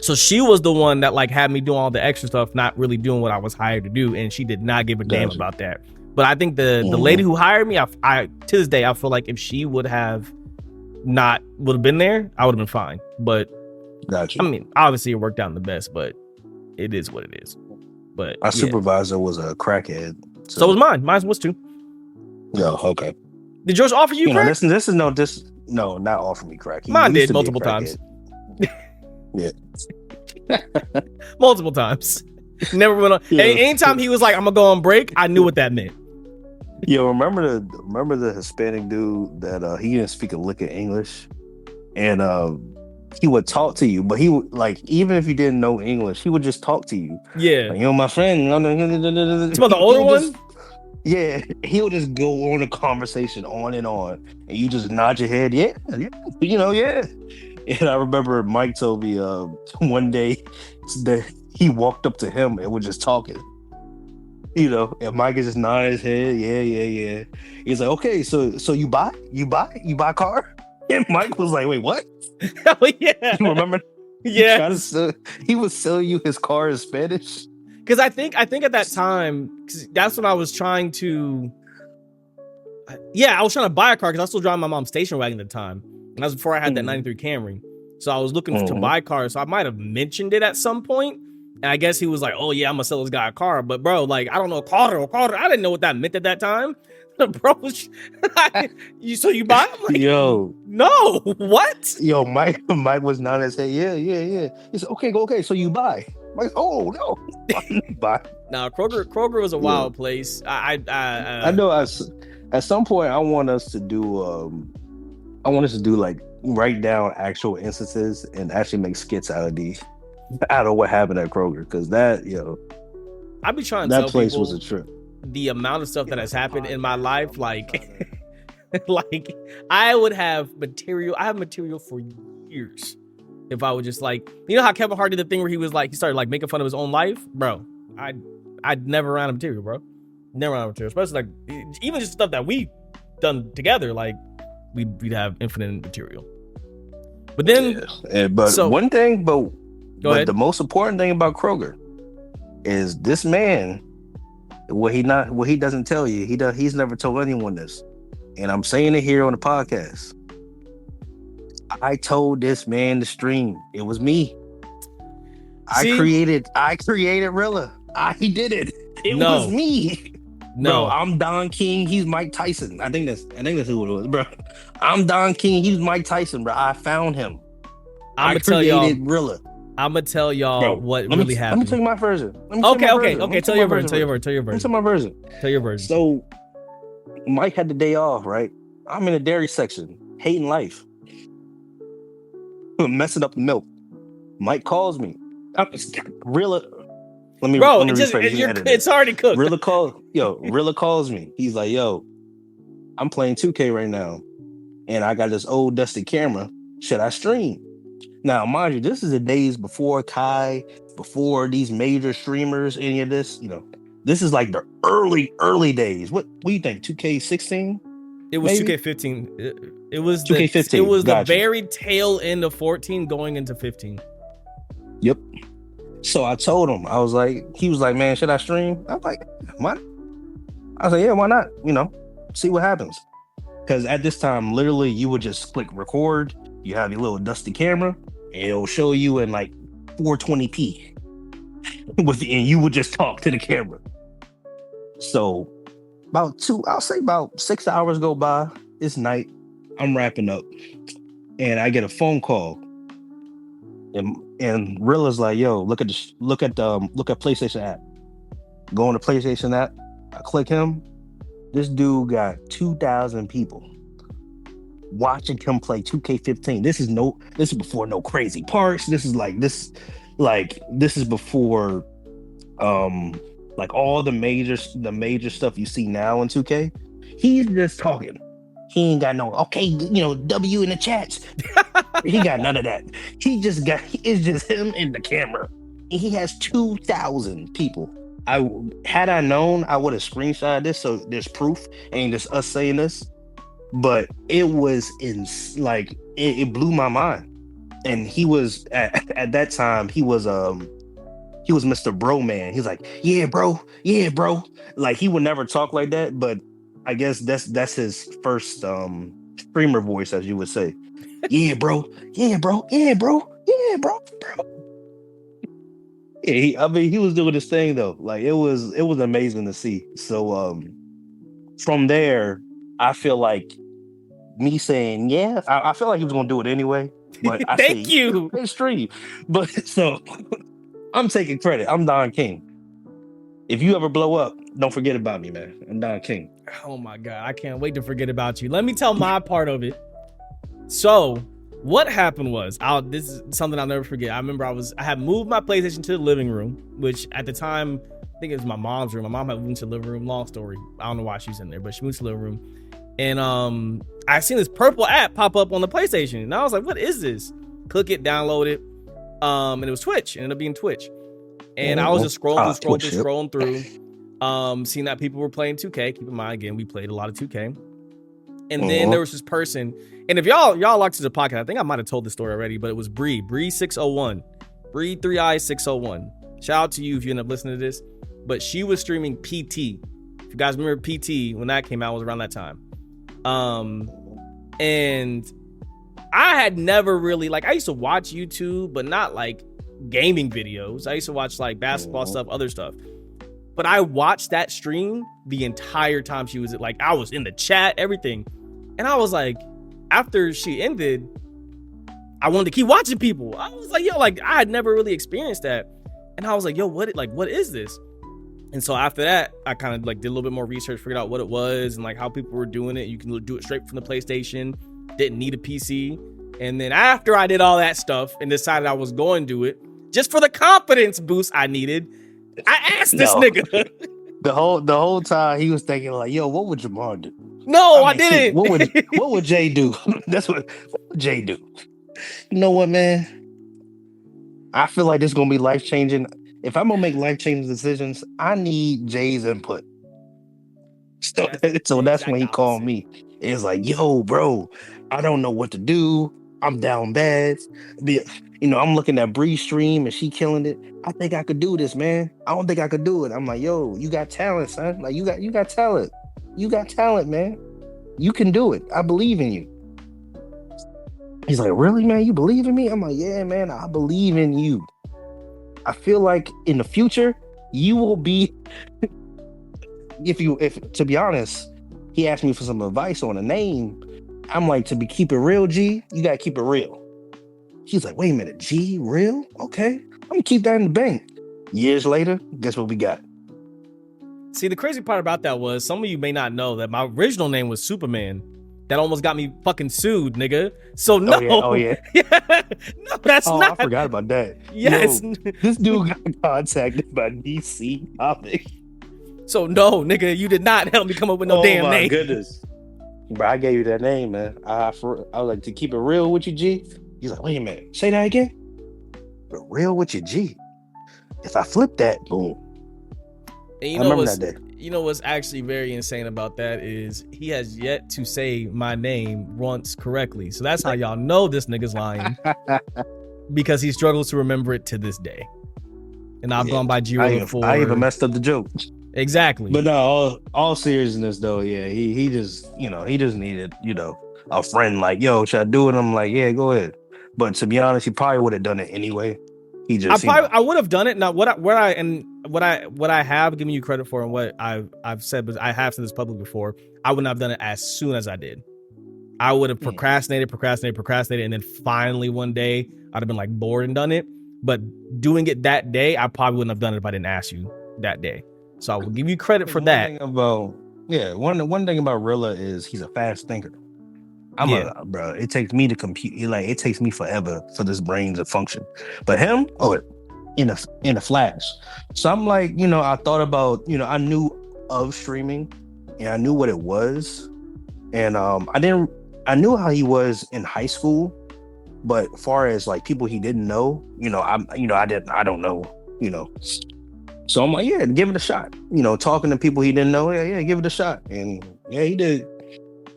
So she was the one that like had me doing all the extra stuff, not really doing what I was hired to do. And she did not give a damn about that. But I think the lady who hired me, I to this day, I feel like if she would have been there, I would have been fine. But gotcha. I mean, obviously it worked out in the best, but it is what it is. But our supervisor was a crackhead. So was mine. Mine was too. No, okay. Did yours offer you crack? No, not offer me crack. Mine did multiple times. Yeah. Multiple times. Never went on. Yeah. Anytime he was like, "I'm gonna go on break," I knew what that meant. Yo, remember the Hispanic dude that he didn't speak a lick of English, and he would talk to you, but he would like even if you didn't know English, he would just talk to you. Yeah, like, my friend. it's about the older one. Yeah, he would just go on a conversation on, and you just nod your head, yeah, yeah. And I remember Mike told me one day that he walked up to him and was just talking, and Mike is just nodding his head, yeah. He's like, okay, so you buy car, and Mike was like, wait, what? Oh yeah, You remember? Yeah, he was selling you his car in Spanish. Because I think at that time, because that's when I was trying to. Yeah, I was trying to buy a car because I was still driving my mom's station wagon at the time, and that was before I had that '93 Camry. So I was looking to buy cars. So I might have mentioned it at some point, and I guess he was like, "Oh yeah, I'm gonna sell this guy a car." But bro, like I don't know, car. I didn't know what that meant at that time. Bro, so you buy? I'm like, yo, no, what? Yo, Mike was nodding his head. Yeah. He said, okay. So you buy? Like, oh no, buy. Now Kroger was a wild place. I know. At some point, I want us to do like write down actual instances and actually make skits out of what happened at Kroger, because that I'd be trying to that tell place people was a trip. The amount of stuff that has happened in my life, like like I would have material. I have material for years. If I would just like, how Kevin Hart did the thing where he was like, he started like making fun of his own life, bro. I'd never ran out of material, bro. Never ran out of material, especially like even just stuff that we done together. Like we'd have infinite material. But then, one thing, but ahead. The most important thing about Kroger is this man. What he doesn't tell you, he's never told anyone this, and I'm saying it here on the podcast. I told this man to stream. It was me. I created Realla. I did it. It was me. No, bro, I'm Don King. He's Mike Tyson. I think that's who it was, bro. I'm Don King. He's Mike Tyson, bro. I found him. I created Realla. I'm gonna tell y'all what really happened. Let me tell you my version. Okay. Tell your version. Let me tell my version. Tell your version. So, Mike had the day off, right? I'm in the dairy section, hating life, messing up the milk. Mike calls me. Realla. It's already cooked. Realla calls me. He's like, yo, I'm playing 2K right now, and I got this old dusty camera. Should I stream? Now, mind you, this is the days before Kai, before these major streamers, any of this. This is like the early days. What do you think? 2K16? It was 2K15. It was 2K15. It was the very tail end of 14 going into 15. Yep. So I told him, I was like, he was like, man, should I stream? I'm like, what? I was like, yeah, why not? See what happens. Because at this time, literally, you would just click record. You have your little dusty camera, and it'll show you in like 420p. And you would just talk to the camera. So about 6 hours go by. It's night. I'm wrapping up, and I get a phone call. And Rilla's like, yo, look at PlayStation app. Go on the PlayStation app. I click him. This dude got 2,000 people watching him play 2K15. This is before no crazy parts. This is before like all the major stuff you see now in 2K. He's just talking. He ain't got no W in the chats. He got none of that. It's just him and the camera. And he has 2,000 people. Had I known, I would have screenshotted this so there's proof, ain't just us saying this. But it was it blew my mind. And he was at that time, he was Mr. Bro Man. He's like, yeah, bro. Like he would never talk like that, but I guess that's his first streamer voice, as you would say. Yeah, bro. Yeah, bro. Yeah, he was doing this thing though. Like it was amazing to see. So from there, I feel like me saying yeah, I feel like he was gonna do it anyway. But Thank you. Stream. But so I'm taking credit. I'm Don King. If you ever blow up, don't forget about me, man. I'm Don King. Oh my God, I can't wait to forget about you. Let me tell my part of it. So what happened was, this is something I'll never forget. I remember I had moved my PlayStation to the living room, which at the time, I think it was my mom's room. My mom had moved into the living room. Long story. I don't know why she's in there, but she moved to the living room. And I seen this purple app pop up on the PlayStation. And I was like, what is this? Click it, download it. And it was Twitch. It ended up being Twitch. And I was just scrolling through, seeing that people were playing 2K. Keep in mind, again, we played a lot of 2K. And then there was this person, and if y'all locked to the podcast, I think I might have told this story already, but it was Bree 601, Bree 3i 601. Shout out to you if you end up listening to this. But she was streaming PT. If you guys remember PT, when that came out, it was around that time. And I had never really, like, I used to watch YouTube, but not like gaming videos. I used to watch like basketball stuff, other stuff. But I watched that stream the entire time she was like, I was in the chat, everything. And I was like, after she ended, I wanted to keep watching people. I was like, yo, like, I had never really experienced that. And I was like, yo, what is this? And so after that, I kind of like did a little bit more research, figured out what it was and like how people were doing it. You can do it straight from the PlayStation, didn't need a PC. And then after I did all that stuff and decided I was going to do it, just for the confidence boost I needed, I asked this nigga. The whole time he was thinking like, yo, what would Jamar do? No, I didn't. What would Jay do? What would Jay do? You know what, man? I feel like this is gonna be life changing. If I'm gonna make life changing decisions, I need Jay's input. So that's when he called me. It's like, yo, bro, I don't know what to do. I'm down bad. I'm looking at Bree's stream and she killing it. I think I could do this, man. I don't think I could do it. I'm like, yo, you got talent, son. Like, you got talent. You got talent, man. You can do it. I believe in you. He's like, really, man? You believe in me? I'm like, yeah, man, I believe in you. I feel like in the future, you will be, if to be honest, he asked me for some advice on a name. I'm like, keep it real, G, you gotta keep it real. He's like, wait a minute, G, real? Okay, I'm gonna keep that in the bank. Years later, guess what we got? See, the crazy part about that was, some of you may not know that my original name was Superman. That almost got me fucking sued, nigga. So no. Oh yeah. No, that's not. I forgot about that. Yes. Yo, this dude got contacted by DC Comics. So no, nigga, you did not help me come up with no damn name. Oh my goodness. Bro, I gave you that name, man. I was like, to keep it real with you, G. He's like, wait a minute, say that again. But real with you, G. If I flip that, boom. And you know what's actually very insane about that is he has yet to say my name once correctly. So that's how y'all know this nigga's lying. Because he struggles to remember it to this day. And I've gone by G-Roll for... I even messed up the joke. Exactly. But no, all seriousness though, yeah, he just, he just needed, a friend like, yo, should I do it? I'm like, yeah, go ahead. But to be honest, he probably would have done it anyway. I would have done it. Now, what I have given you credit for, and what I've said, but I have said this publicly before, I would not have done it as soon as I did. I would have procrastinated, and then finally one day I'd have been like bored and done it. But doing it that day, I probably wouldn't have done it if I didn't ask you that day. So I will give you credit for that. One thing about Realla is he's a fast thinker. Bro, it takes me to compute. It takes me forever for this brain to function. But him, in a flash. So I'm like, I thought about, I knew of streaming and I knew what it was. And I knew how he was in high school, but as far as like people he didn't know, I don't know. So I'm like, yeah, give it a shot. Talking to people he didn't know, yeah, give it a shot. And yeah, he did.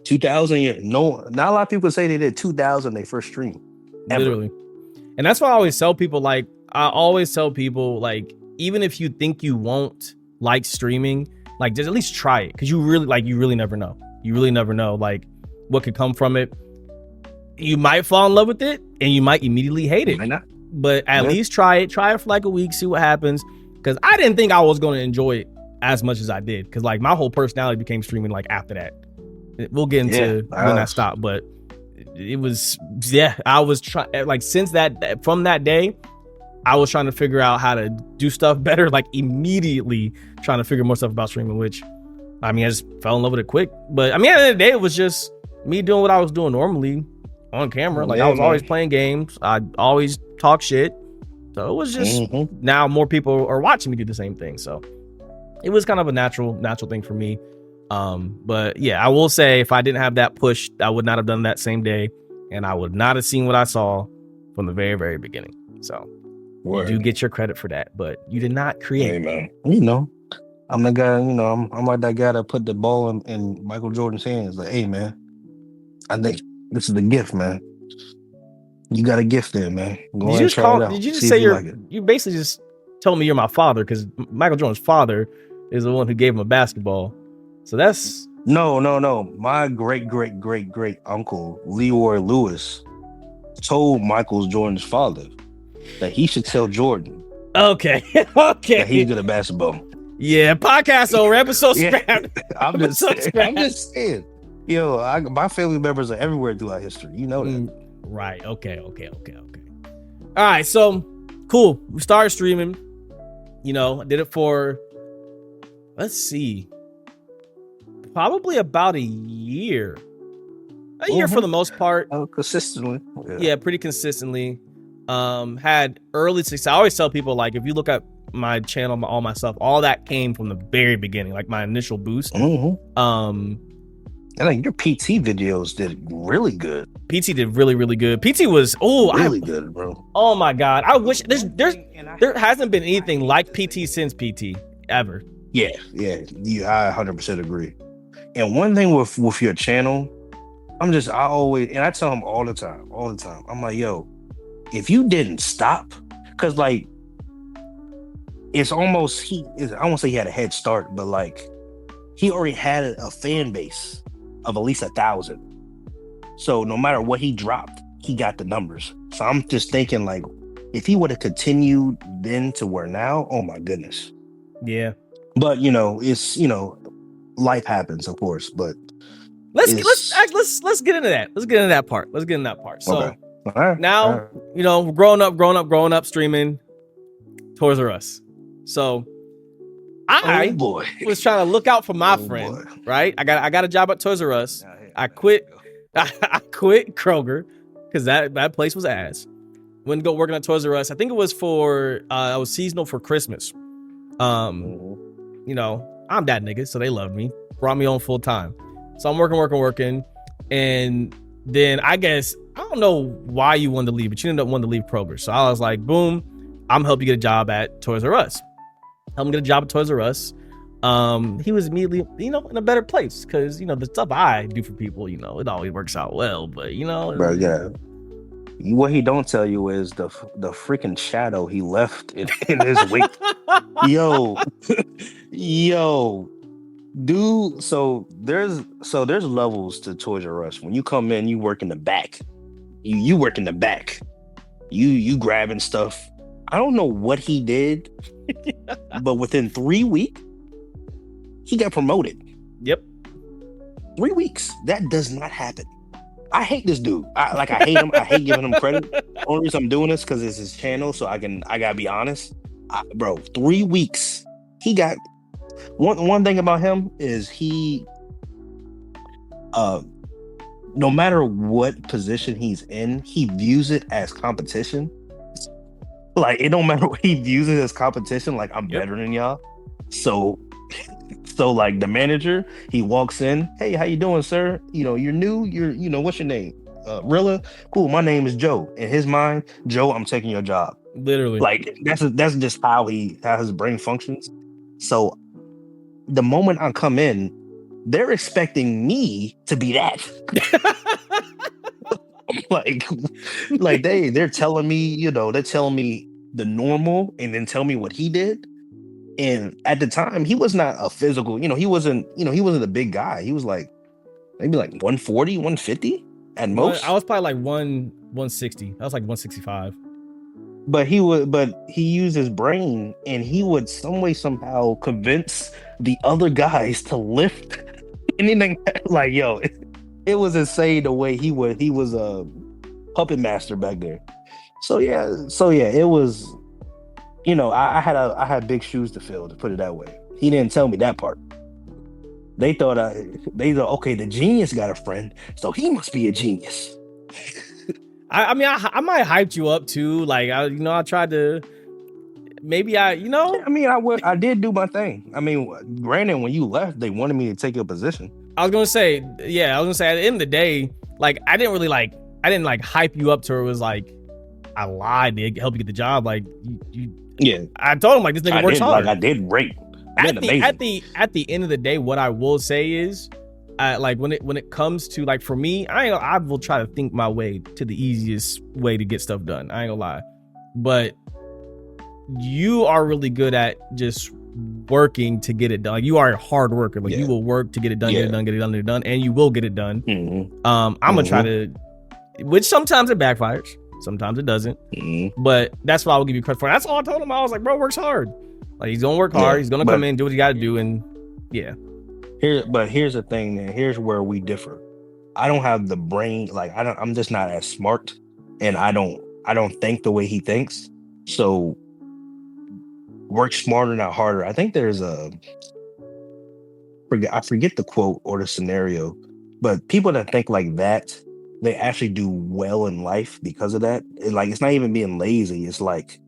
2,000, yeah. No, not a lot of people say they did 2,000 their first stream. Ever. Literally. And that's why I always tell people, even if you think you won't like streaming, like, just at least try it. Because you really never know. You really never know, like, what could come from it. You might fall in love with it and you might immediately hate it. But at least try it for like a week, see what happens. Because I didn't think I was going to enjoy it as much as I did. Because like my whole personality became streaming like after that. We'll get into when I stopped, but it was, I was trying, like, since from that day, I was trying to figure out how to do stuff better, like immediately trying to figure more stuff about streaming, which I mean, I just fell in love with it quick. But I mean, at the end of the day, it was just me doing what I was doing normally on camera. Like I was always playing games. I always talk shit. So it was just now more people are watching me do the same thing. So it was kind of a natural thing for me. But yeah, I will say if I didn't have that push, I would not have done that same day. And I would not have seen what I saw from the very, very beginning. So you do get your credit for that, but you did not create. Hey, man. You know, I'm the guy, you know, I'm like that guy that put the ball in Michael Jordan's hands. Like, hey, man, I think this is the gift, man. You got a gift there, man. Go ahead and try it out. Did you just say you basically just told me you're my father, because Michael Jordan's father is the one who gave him a basketball. So that's... No. My great uncle, Leroy Lewis, told Michael Jordan's father that he should tell Jordan. Okay. That he's good at basketball. Yeah, podcast over, episode scrapped. I'm just saying. Yo, my family members are everywhere throughout history. You know that. Right. Okay. All right. So cool. We started streaming. You know, I did it for, let's see, probably about a year. A year for the most part. Oh, consistently. Yeah, pretty consistently. Had early success. I always tell people, like, if you look at my channel, all my stuff, all that came from the very beginning, like my initial boost. I think your PT videos did really good. PT did really, really good. PT was really good, bro. Oh my god! I wish there hasn't been anything like PT since PT ever. Yeah, I 100% agree. And one thing with your channel, I always, and I tell him all the time. I'm like, yo, if you didn't stop, because like, it's almost I won't say he had a head start, but like, he already had a fan base of at least 1,000. So no matter what he dropped, he got the numbers. So I'm just thinking, like, if he would have continued then to where now, oh my goodness. Yeah. But it's life happens, of course. But let's get into that. Let's get into that part. So okay. All right. Now, we're growing up streaming Toys R Us. So I was trying to look out for my friend, right? I got a job at Toys R Us. I quit Kroger because that place was ass. Went to go working at Toys R Us. I think it was I was seasonal for Christmas. I'm that nigga, so they loved me. Brought me on full time. So I'm working. And then I guess, I don't know why you wanted to leave, but you ended up wanting to leave Kroger. So I was like, boom, I'm helping you get a job at Toys R Us. Help him get a job at Toys R Us. He was immediately, in a better place because, the stuff I do for people, it always works out well. But, Bro, yeah. What he don't tell you is the freaking shadow he left in his wake. Yo, dude. So there's levels to Toys R Us. When you come in, you work in the back. You work in the back. You grabbing stuff. I don't know what he did, but within 3 weeks, he got promoted. Yep. 3 weeks. That does not happen. I hate this dude. I hate him. I hate giving him credit. The only reason I'm doing this because it's his channel, so I gotta be honest. Bro, 3 weeks. He got one thing about him is he no matter what position he's in, he views it as competition. Like, it don't matter what, he views it as competition. Like, I'm better than y'all. So like, the manager, he walks in, hey, how you doing, sir? You're new. What's your name? Realla? Cool. My name is Joe. In his mind, Joe, I'm taking your job. Literally. Like, that's just how his brain functions. So the moment I come in, they're expecting me to be that. like they're telling me, they're telling me the normal and then tell me what he did. And at the time, he was not a physical, he wasn't a big guy. He was like maybe like 140, 150 at most. I was probably like 160. I was like 165. But he used his brain, and he would somehow convince the other guys to lift anything. Like, yo, it was insane the way he was a puppet master back there. So yeah, it was I had big shoes to fill, to put it that way. He didn't tell me that part. They thought okay, the genius got a friend, so he must be a genius. I mean, I might hyped you up too. Like, I tried to. Maybe I did do my thing. I mean, granted, when you left, they wanted me to take your position. I was gonna say, at the end of the day, like, I didn't hype you up to where it was like I lied to help you get the job. Like, yeah, I told him, like, this nigga works hard. Like, I did great. At the end of the day, what I will say is, like, when it comes to, like, for me, I will try to think my way to the easiest way to get stuff done. I ain't gonna lie, but you are really good at just working to get it done. Like, you are a hard worker. Like, you will work to get it done, get it done, and you will get it done. Mm-hmm. I'm gonna try to, which sometimes it backfires, sometimes it doesn't. Mm-hmm. But that's what I will give you credit for. That's all I told him. I was like, bro, works hard. Like, he's gonna work hard. He's gonna come in, do what he got to do, and Here's the thing, man. Here's where we differ. I don't have the brain. Like, I'm just not as smart, and I don't think the way he thinks. So, work smarter, not harder. I think there's I forget the quote or the scenario, but people that think like that, they actually do well in life because of that. It's not even being lazy. It's like,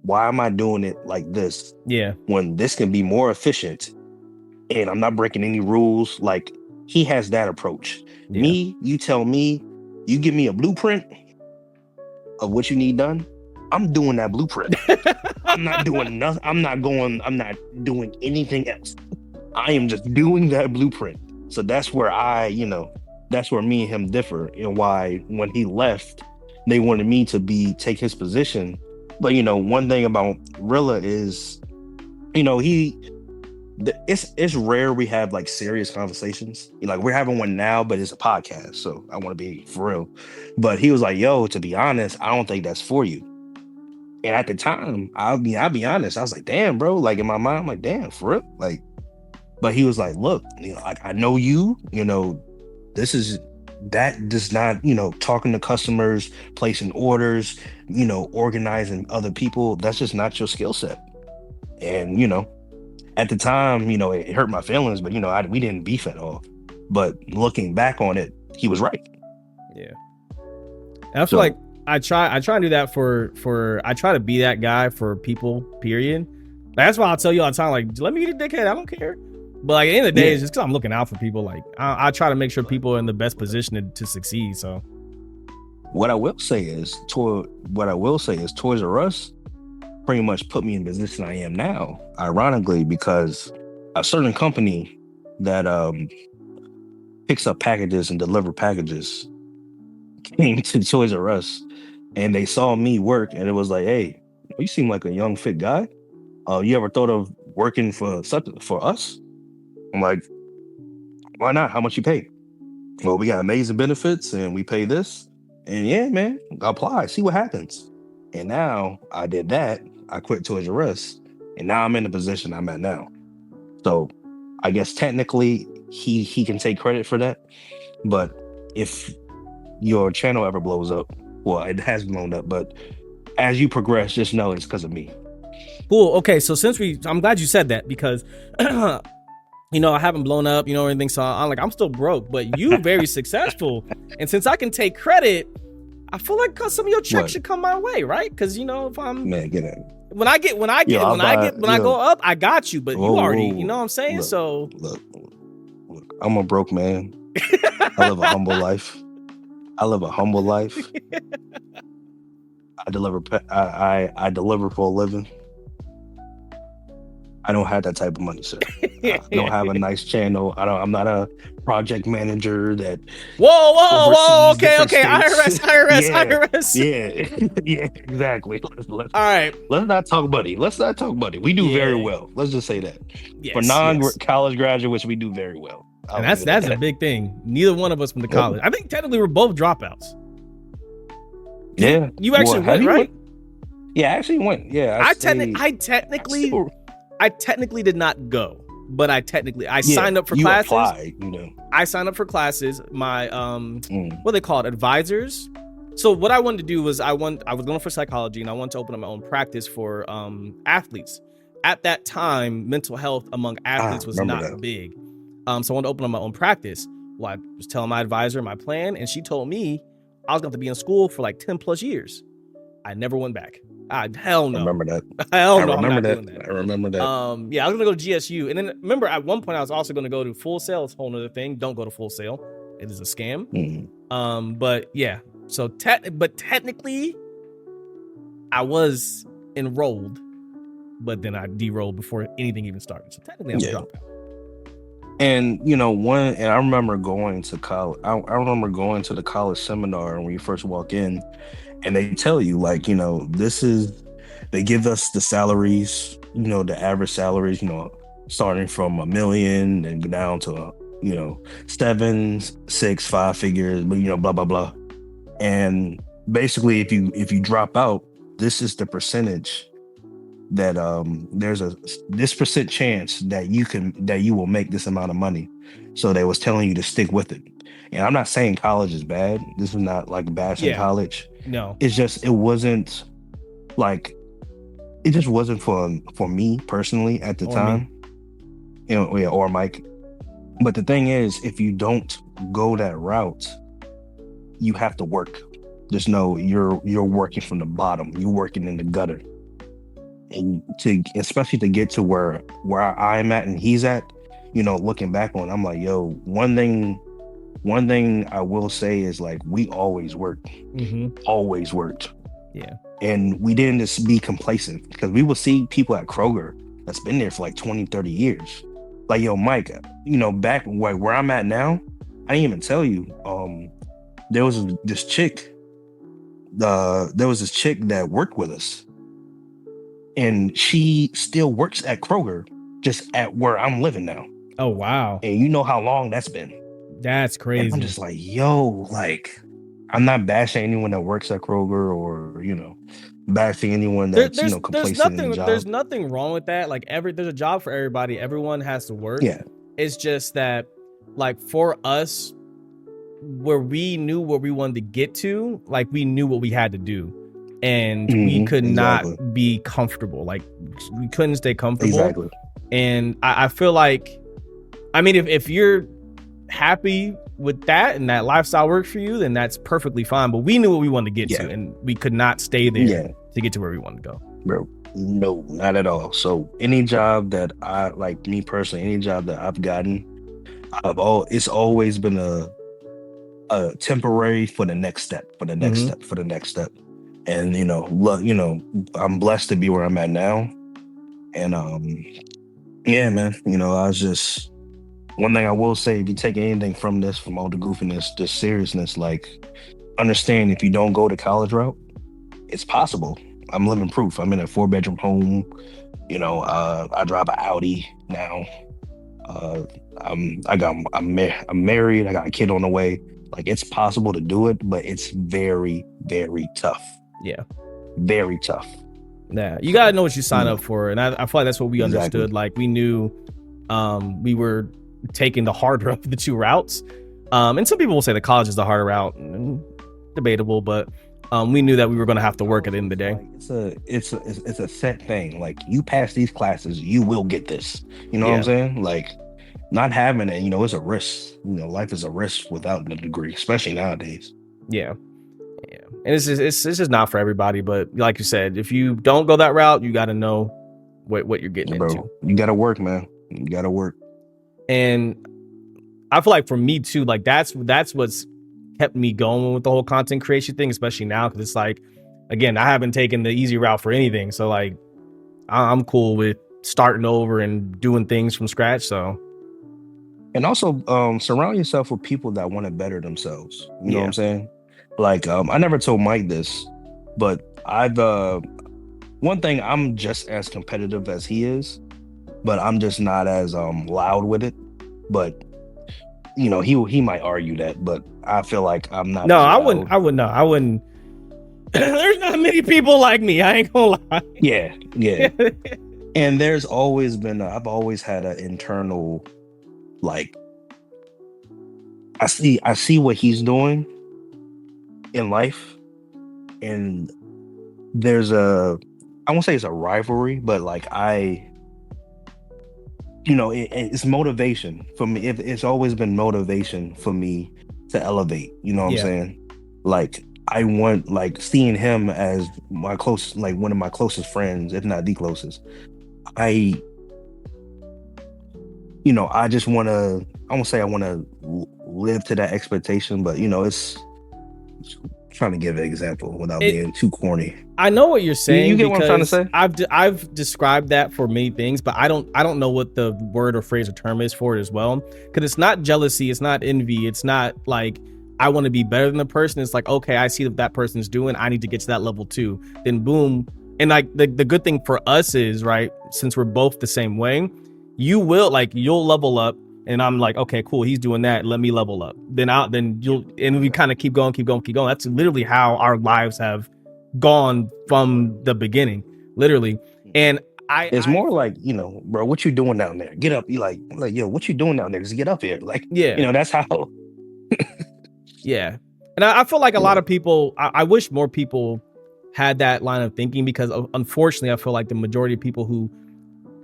why am I doing it like this? Yeah. When this can be more efficient and I'm not breaking any rules. Like, he has that approach. Yeah. Me, you tell me, you give me a blueprint of what you need done, I'm doing that blueprint. I'm not doing nothing. I'm not doing anything else. I am just doing that blueprint. So that's where that's where me and him differ, and why when he left, they wanted me to take his position. But one thing about Realla is, it's rare we have like serious conversations. Like, we're having one now, but it's a podcast, so I want to be for real. But he was like, yo, to be honest, I don't think that's for you. And at the time, I'll be honest, I was like, damn, bro. Like, in my mind, I'm like, damn, for real? Like, but he was like, look, like, I know you, that does not, talking to customers, placing orders, organizing other people, that's just not your skill set. And, at the time, it hurt my feelings, but, we didn't beef at all. But looking back on it, he was right. Yeah. And I feel like I try to do that I try to be that guy for people, period. That's why I'll tell you all the time, like, let me be the dickhead. I don't care. But, like, at the end of the day, it's just because I'm looking out for people. Like, I try to make sure people are in the best position to succeed. So, what I will say is Toys R Us pretty much put me in the position I am now. Ironically, because a certain company that picks up packages and deliver packages came to Toys R Us, and they saw me work, and it was like, hey, you seem like a young, fit guy. You ever thought of working for us? I'm like, why not? How much you pay? Well, we got amazing benefits, and we pay this. And yeah, man, apply, see what happens. And now I did that. I quit Toys R Us, and now I'm in the position I'm at now. So I guess technically he can take credit for that. But if your channel ever blows up, well, it has blown up, but as you progress, just know it's because of me. Cool. Okay, so I'm glad you said that, because I haven't blown up, or anything, so I'm still broke, but you very successful. And since I can take credit, I feel like some of your checks should come my way, right? Because if I'm get it. When I go up, I got you, but you already, you know what I'm saying? Look, I'm a broke man. I live a humble life. I deliver for a living. I don't have that type of money, sir. I don't have a nice channel. I'm not a project manager that. Whoa. Okay. IRS. Yeah, exactly. All right. Let's not talk money. We do very well. Let's just say that. Yes, for non-college graduates, we do very well. And that's a big thing. Neither one of us went to college. I think technically we're both dropouts. Yeah. You actually went, right? Yeah, I actually went. Yeah. I technically did not go, but I signed up for classes. Applied, I signed up for classes. My what do they call it? Advisors So what I wanted to do was I was going for psychology, and I wanted to open up my own practice for athletes. At that time, mental health among athletes was remember not that. big. So I wanted to open up my own practice. Well, I was telling my advisor my plan, and she told me I was going to be in school for like 10 plus years. I never went back. Hell no. Remember that. Hell I no, I'm remember not that. doing that. I remember that. Yeah, I was gonna go to GSU, and then remember at one point I was also gonna go to Full Sail. It's a whole other thing. Don't go to Full Sail. It is a scam. But yeah. So technically, I was enrolled, but then I derolled before anything even started. So technically, I'm a dropout. And and I remember going to college. I remember going to the college seminar when you first walk in, and they tell you like, they give us the salaries, the average salaries, starting from $1 million and go down to 7, 6, 5 figures, but blah blah blah. And basically, if you drop out, this is the percentage that there's this percent chance that you will make this amount of money. So they was telling you to stick with it. And I'm not saying college is bad. This is not like bashing college. No, it's just it just wasn't for me personally at the time. Or Mike. But the thing is, if you don't go that route, you have to work. You're working from the bottom. You're working in the gutter. And especially to get to where I'm at and he's at, looking back on, I'm like, yo, one thing I will say is like, we always worked. Always worked. Yeah. And we didn't just be complacent, because we will see people at Kroger that's been there for like 20, 30 years. Like, yo, Mike, back where I'm at now, I didn't even tell you, there was this chick that worked with us, and she still works at Kroger, just at where I'm living now. Oh, wow. And you know how long that's been. That's crazy. And I'm just like, yo, like, I'm not bashing anyone that works at Kroger or, bashing anyone that's, complacent in the job. There's nothing wrong with that. Like, there's a job for everybody. Everyone has to work. Yeah. It's just that, like, for us, where we knew where we wanted to get to, like, we knew what we had to do. And we could not be comfortable. Like, we couldn't stay comfortable. Exactly. And I feel like, I mean, if you're happy with that and that lifestyle works for you, then that's perfectly fine. But we knew what we wanted to get to, and we could not stay there to get to where we wanted to go. Bro, no, not at all. So any job that I, like, me personally, any job that I've gotten, it's always been a temporary for the next step, for the next step. And I'm blessed to be where I'm at now. And yeah, man, I was just, one thing I will say, if you take anything from this, from all the goofiness, the seriousness, like, understand, if you don't go the college route, it's possible. I'm living proof. I'm in a 4-bedroom home. I drive an Audi now. I'm married. I got a kid on the way. Like, it's possible to do it, but it's very, very tough. Yeah. Very tough. Yeah. You got to know what you sign up for. And I feel like that's what we understood. Like, we knew we were taking the harder of the two routes. And some people will say the college is the harder route. Debatable, but we knew that we were going to have to work at the end of the day. Like, it's a set thing. Like, you pass these classes, you will get this. You know what I'm saying? Like, not having it, it's a risk. Life is a risk without the degree, especially nowadays. Yeah. And it's just not for everybody. But like you said, if you don't go that route, you got to know what you're getting into. You got to work, man. You got to work. And I feel like for me too, like that's what's kept me going with the whole content creation thing, especially now, because it's like, again, I haven't taken the easy route for anything. So like, I'm cool with starting over and doing things from scratch. So. And also surround yourself with people that want to better themselves. You know what I'm saying? Like, I never told Mike this, but I've one thing, I'm just as competitive as he is, but I'm just not as loud with it. But he might argue that, but I feel like I'm not. No, I wouldn't. There's not many people like me. I ain't gonna lie. Yeah. And there's always been I've always had an internal, like, I see what he's doing in life, and there's I won't say it's a rivalry, but like it's motivation for me. It's always been motivation for me to elevate. You know what I'm Yeah. saying? Like I want like seeing him as my close, like one of my closest friends, if not the closest. I, I just want to. I won't say I want to live to that expectation, but it's trying to give an example without It being too corny. I know what you're You saying get what I'm trying to because say? I've described that for many things, but I don't know what the word or phrase or term is for it as well. Because it's not jealousy, it's not envy, it's not like I want to be better than the person. It's like, okay, I see what that person's doing, I need to get to that level too. Then boom, and like the good thing for us is right, since we're both the same way, you'll level up. And I'm like, okay, cool. He's doing that. Let me level up. Then you'll, and we kind of keep going, keep going, keep going. That's literally how our lives have gone from the beginning, literally. And It's more like, bro, what you doing down there? Get up. You like, yo, what you doing down there? Just get up here. Like, yeah, that's how. yeah. And I feel like a lot of people, I wish more people had that line of thinking because unfortunately, I feel like the majority of people who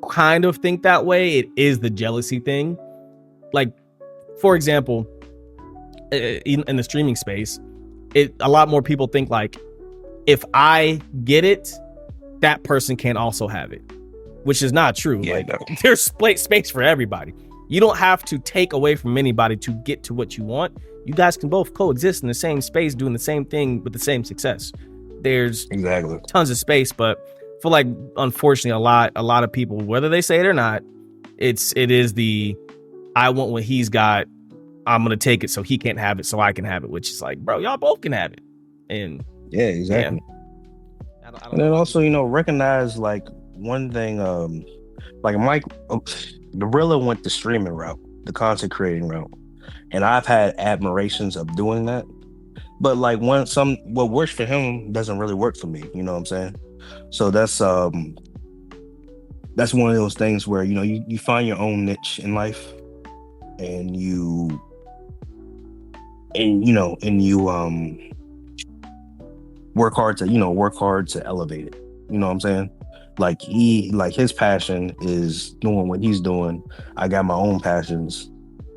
kind of think that way, it is the jealousy thing. Like, for example, in the streaming space, a lot more people think like, if I get it, that person can also have it, which is not true. Yeah, like no. There's space for everybody. You don't have to take away from anybody to get to what you want. You guys can both coexist in the same space, doing the same thing with the same success. There's Exactly. tons of space, but I feel like unfortunately a lot of people, whether they say it or not, it is the I want what he's got. I'm gonna take it so he can't have it, so I can have it. Which is like, bro, y'all both can have it. And yeah, exactly. I don't And then also, recognize like one thing. Like Mike, the Realla went the streaming route, the content creating route, and I've had admirations of doing that. But like what works for him doesn't really work for me. You know what I'm saying? So that's one of those things where you find your own niche in life, and you work hard to elevate it. You know what I'm saying? Like his passion is doing what he's doing. I got my own passions,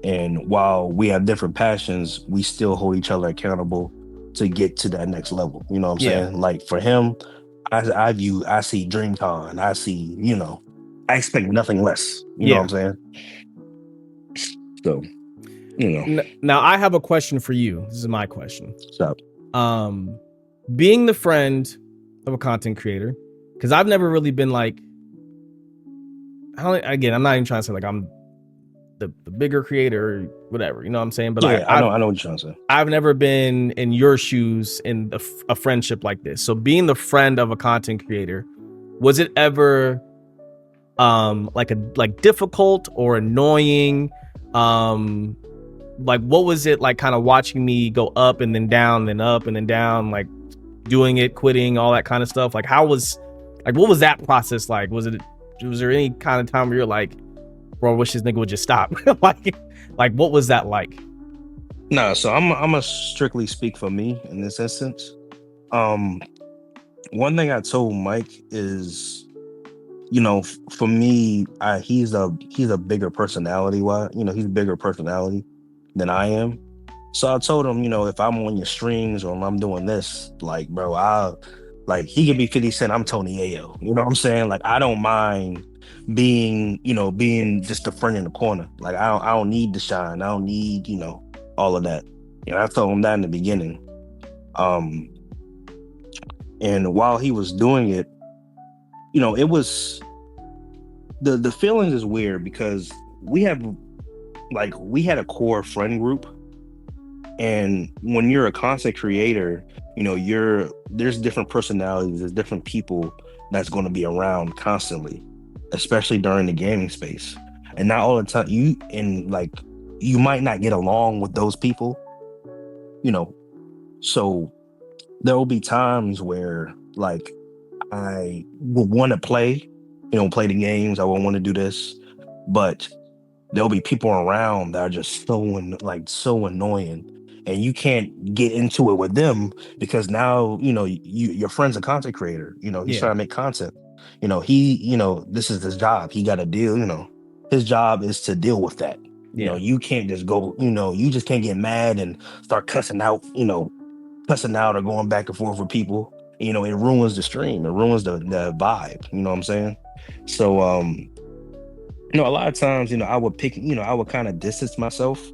and while we have different passions, we still hold each other accountable to get to that next level. You know what I'm saying? Like for him, I see DreamCon. I see, I expect nothing less. You know what I'm saying? So, Now I have a question for you. This is my question. What's up? Being the friend of a content creator, because I've never really been like, again, I'm not even trying to say like I'm the bigger creator or whatever, you know what I'm saying? But I know what you're trying to say. I've never been in your shoes in a friendship like this. So being the friend of a content creator, was it ever like difficult or annoying? Like what was it like kind of watching me go up and then down, then up and then down, like doing it, quitting, all that kind of stuff? Like what was that process like? Was there any kind of time where you're like, bro, I wish this nigga would just stop? like what was that like? No, so I'm gonna strictly speak for me in this instance. One thing I told Mike is, for me, he's a bigger personality. He's a bigger personality than I am. So I told him, if I'm on your streams or if I'm doing this, like, bro, he could be 50 Cent, I'm Tony Ayo. You know what I'm saying? Like, I don't mind being just a friend in the corner. Like, I don't need to shine. I don't need, all of that. I told him that in the beginning. And while he was doing it, it was the feeling is weird because we had a core friend group. And when you're a content creator, there's different personalities, there's different people that's going to be around constantly, especially during the gaming space. And not all the time you might not get along with those people, so there will be times where like I will want to play the games, I will want to do this, but there'll be people around that are just so annoying. and you can't get into it with them because now, your friend's a content creator. He's trying to make content. This is his job. He got a deal. His job is to deal with that. You can't just go. You just can't get mad and start cussing out. Cussing out or going back and forth with people. It ruins the stream. It ruins the vibe. You know what I'm saying? So, a lot of times, I would I would kind of distance myself.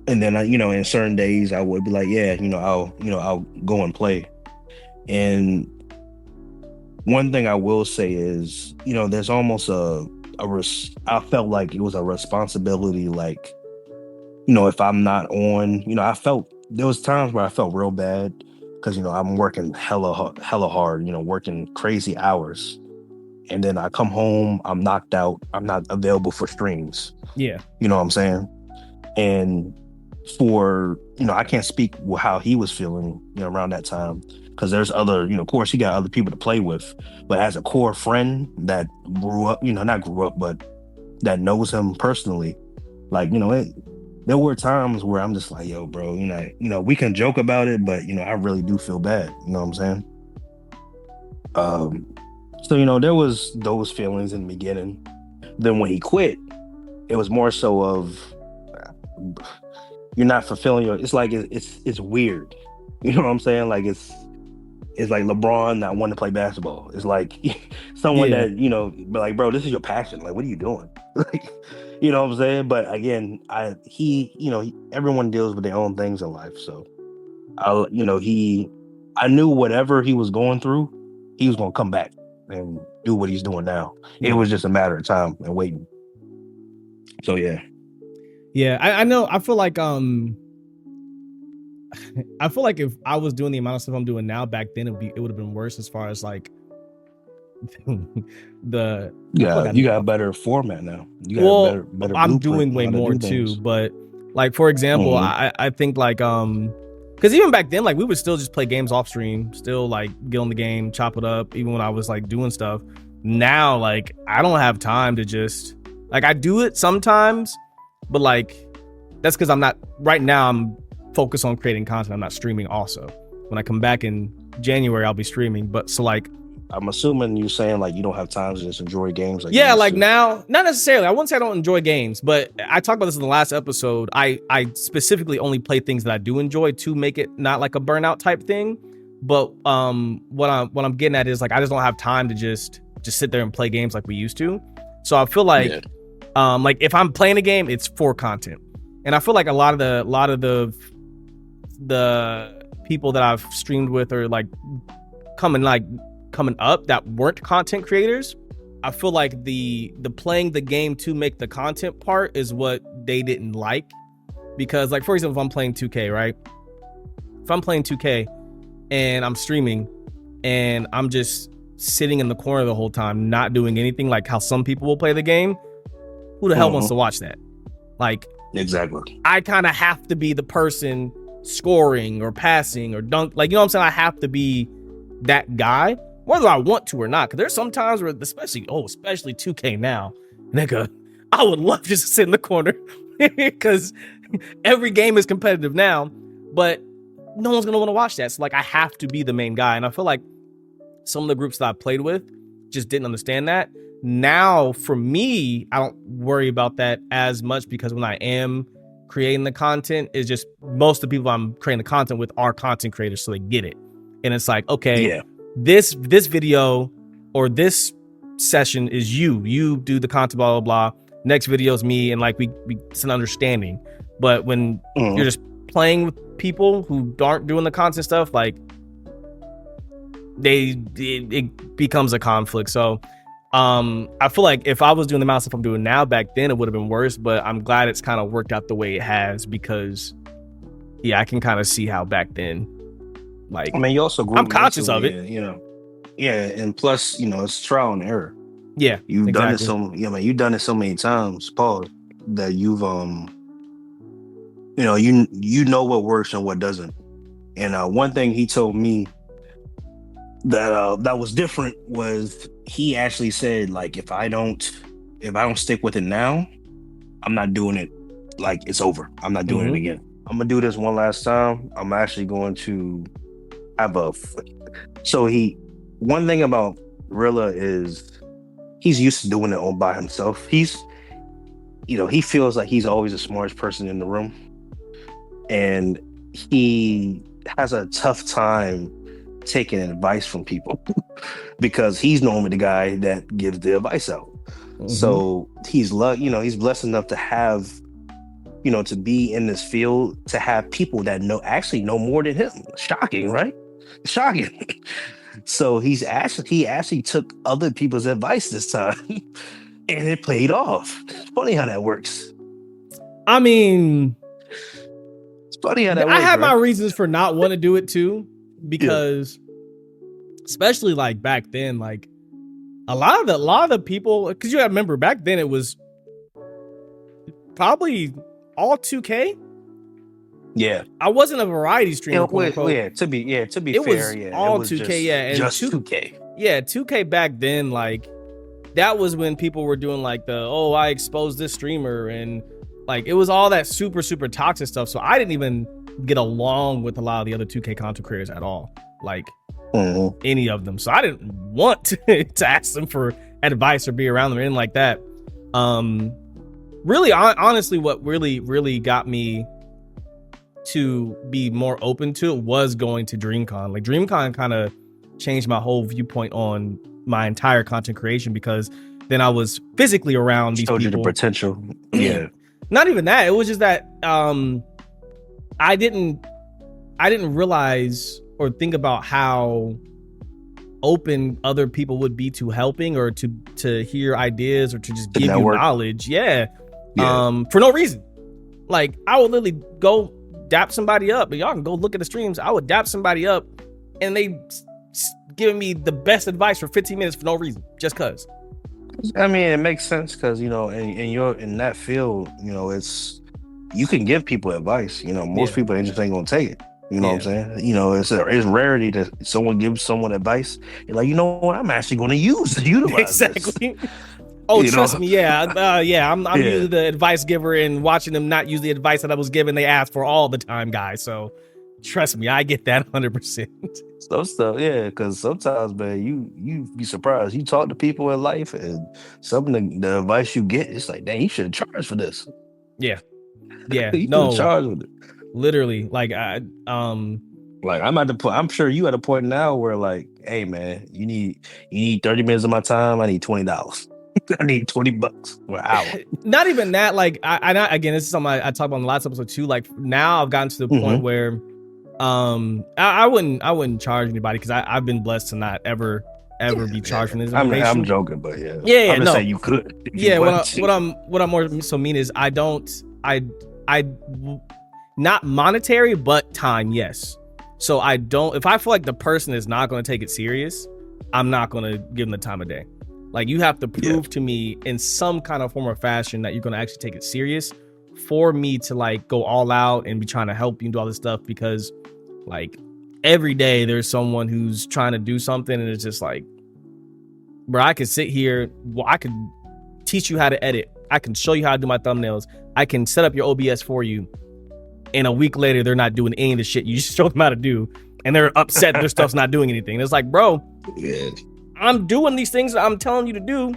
And then, in certain days I would be like, yeah, I'll go and play. And one thing I will say is, there's almost I felt like it was a responsibility. Like, if I'm not on, there was times where I felt real bad because, I'm working hella hard, working crazy hours. And then I come home, I'm knocked out. I'm not available for streams. Yeah. You know what I'm saying? And for, I can't speak how he was feeling, around that time. Because there's other, of course, he got other people to play with. But as a core friend that grew up, not grew up, but that knows him personally, like, there were times where I'm just like, yo, bro, we can joke about it, but, I really do feel bad. You know what I'm saying? So, there was those feelings in the beginning. Then when he quit, it was more so of you're not fulfilling it's like it's weird. You know what I'm saying? Like it's like LeBron not wanting to play basketball. It's like someone that, be like, bro, this is your passion. Like, what are you doing? Like, you know what I'm saying? But again, everyone deals with their own things in life. So I knew whatever he was going through, he was gonna come back and do what he's doing now. It was just a matter of time and waiting. So yeah. Yeah, I know. I feel like if I was doing the amount of stuff I'm doing now back then, it would have been worse as far as like you got a better format now. You got better I'm doing way more too. But like, for example, I think like because even back then, like we would still just play games off stream, still like get on the game, chop it up, even when I was like doing stuff. Now, like I don't have time to just like I do it sometimes, but like that's because I'm focused on creating content. I'm not streaming also. When I come back in January, I'll be streaming. But so like I'm assuming you're saying like you don't have time to just enjoy games. Like now, not necessarily. I wouldn't say I don't enjoy games, but I talked about this in the last episode. I specifically only play things that I do enjoy to make it not like a burnout type thing. But what I'm getting at is like I just don't have time to just sit there and play games like we used to. So I feel like like if I'm playing a game, it's for content. And I feel like a lot of the people that I've streamed with are like coming up that weren't content creators. I feel like the playing the game to make the content part is what they didn't like. Because like, for example, if I'm playing 2K, right? If I'm playing 2K and I'm streaming and I'm just sitting in the corner the whole time, not doing anything, like how some people will play the game, who the hell wants to watch that? Like, exactly. I kind of have to be the person scoring or passing or dunk. Like, you know what I'm saying? I have to be that guy, whether I want to or not. Because there's some times where, especially 2K now, nigga, I would love just to sit in the corner because every game is competitive now, but no one's going to want to watch that. So, like, I have to be the main guy. And I feel like some of the groups that I played with just didn't understand that. Now, for me, I don't worry about that as much because when I am creating the content, it's just most of the people I'm creating the content with are content creators, so they get it. And it's like, okay, this video or this session is you do the content, blah, blah, blah. Next video is me, and like we it's an understanding. But when you're just playing with people who aren't doing the content stuff, like it becomes a conflict. So I feel like if I was doing the amount of stuff I'm doing now back then, it would have been worse, but I'm glad it's kind of worked out the way it has because I can kind of see how back then, like, I mean, you also grew I'm conscious of it, and plus, it's trial and error. Yeah, you've done it you've done it so many times, Paul, that you've you know what works and what doesn't. And one thing he told me that was different was he actually said, like, if I don't stick with it now, I'm not doing it. Like, it's over. I'm not doing it again. I'm gonna do this one last time. I'm actually going to have a. So one thing about Rilla is he's used to doing it all by himself. He feels like he's always the smartest person in the room, and he has a tough time taking advice from people because he's normally the guy that gives the advice out. Mm-hmm. So he's blessed enough to have, to be in this field, to have people that know more than him. Shocking, right? Shocking. So he actually took other people's advice this time, and it paid off. It's funny how that works. I mean, it's funny how that works. I have my reasons for not wanting to do it too, because especially like back then, like a lot of the people, because you gotta remember back then it was probably all 2K. Yeah, I wasn't a variety streamer. To be fair, it was all 2K. And just 2K. Yeah, 2K back then, like that was when people were doing like I exposed this streamer, and like it was all that super super toxic stuff. So I didn't even get along with a lot of the other 2K content creators at all, like any of them. So I didn't want to ask them for advice or be around them or anything like that. Really, honestly, what really got me to be more open to it was going to DreamCon. Like DreamCon kind of changed my whole viewpoint on my entire content creation, because then I was physically around these people. Showed you the potential. Yeah. Not even that. It was just that I didn't realize or think about how open other people would be to helping or to hear ideas or to just give you knowledge. Yeah. For no reason. Like I would literally go dap somebody up, and y'all can go look at the streams. I would dap somebody up and they giving me the best advice for 15 minutes for no reason, just cause. I mean, it makes sense because in that field, it's you can give people advice. Most people just ain't gonna take it. You know what I'm saying? It's rarity that someone gives someone advice. You're like, you know what? I'm actually going to utilize exactly. This. Oh, trust me. Yeah. I'm usually the advice giver, and watching them not use the advice that I was given, they ask for all the time, guys. So trust me, I get that 100%. So stuff, because sometimes, man, you be surprised. You talk to people in life, and some of the advice you get, it's like, dang, you should have charged for this. Yeah. You no, charged with it. Literally, like like I'm sure you at a point now where like, hey man, you need 30 minutes of my time. I need $20. I need $20 for an hour. Not even that. Like again, this is something I talked about in the last episode too. Like now I've gotten to the point where I wouldn't charge anybody, because I've been blessed to not ever be charged for this information. I'm joking, but yeah. I'm just saying you could. What I'm more so mean is I not monetary, but time, yes. So if I feel like the person is not going to take it serious, I'm not going to give them the time of day. Like you have to prove to me in some kind of form or fashion that you're going to actually take it serious for me to like go all out and be trying to help you and do all this stuff, because like every day there's someone who's trying to do something, and it's just like, bro, I can sit here, I can teach you how to edit, I can show you how to do my thumbnails, I can set up your OBS for you, and a week later they're not doing any of the shit you just showed them how to do, and they're upset their stuff's not doing anything. And it's like, bro, I'm doing these things that I'm telling you to do,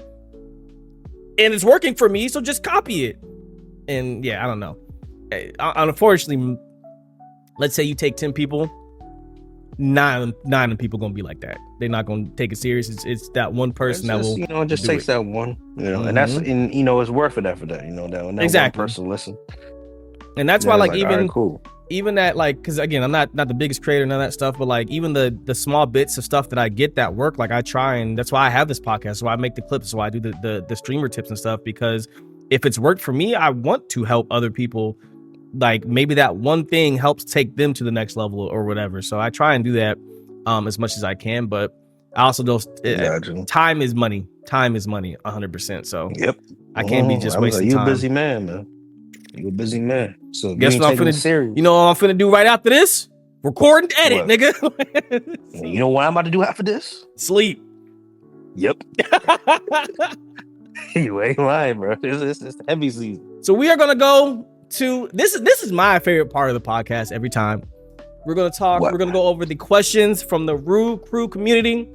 and it's working for me, so just copy it. And I don't know. Unfortunately, let's say you take 10 people, nine of people gonna be like that. They're not gonna take it serious. It's that one person that will. It just takes that one. And that's it's worth it after that. That exactly. One person listen. And that's why, like, even right, cool. Even that, like, because again, I'm not the biggest creator, none of that stuff, but like even the small bits of stuff that I get that work, like I try, and that's why I have this podcast. So I make the clips. So I do the streamer tips and stuff, because if it's worked for me, I want to help other people. Like maybe that one thing helps take them to the next level or whatever. So I try and do that as much as I can. But I also don't. Time is money. Time is money, 100%. So I can't be just wasting time. You're a busy man, man. You're a busy man. So guess what I'm finna. You know what I'm finna do right after this? Record and edit, nigga. You know what I'm about to do after this? Sleep. Yep. You ain't lying, bro. It's heavy season. So we are gonna go to this is my favorite part of the podcast every time. We're gonna talk. We're gonna go over the questions from the Rue Crew community.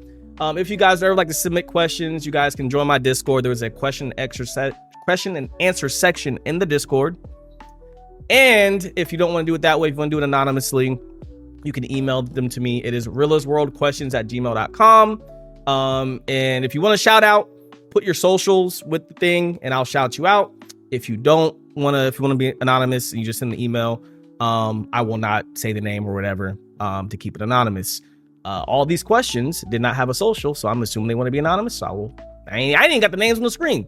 If you guys ever like to submit questions, you guys can join my Discord. There is a question and answer section in the Discord. And if you don't want to do it that way, if you want to do it anonymously, you can email them to me. It is realisworldquestions@gmail.com. And if you want to shout out, put your socials with the thing and I'll shout you out. If you want to be anonymous and you just send the email, I will not say the name or whatever, to keep it anonymous. All these questions did not have a social, so I'm assuming they want to be anonymous. So I ain't got the names on the screen.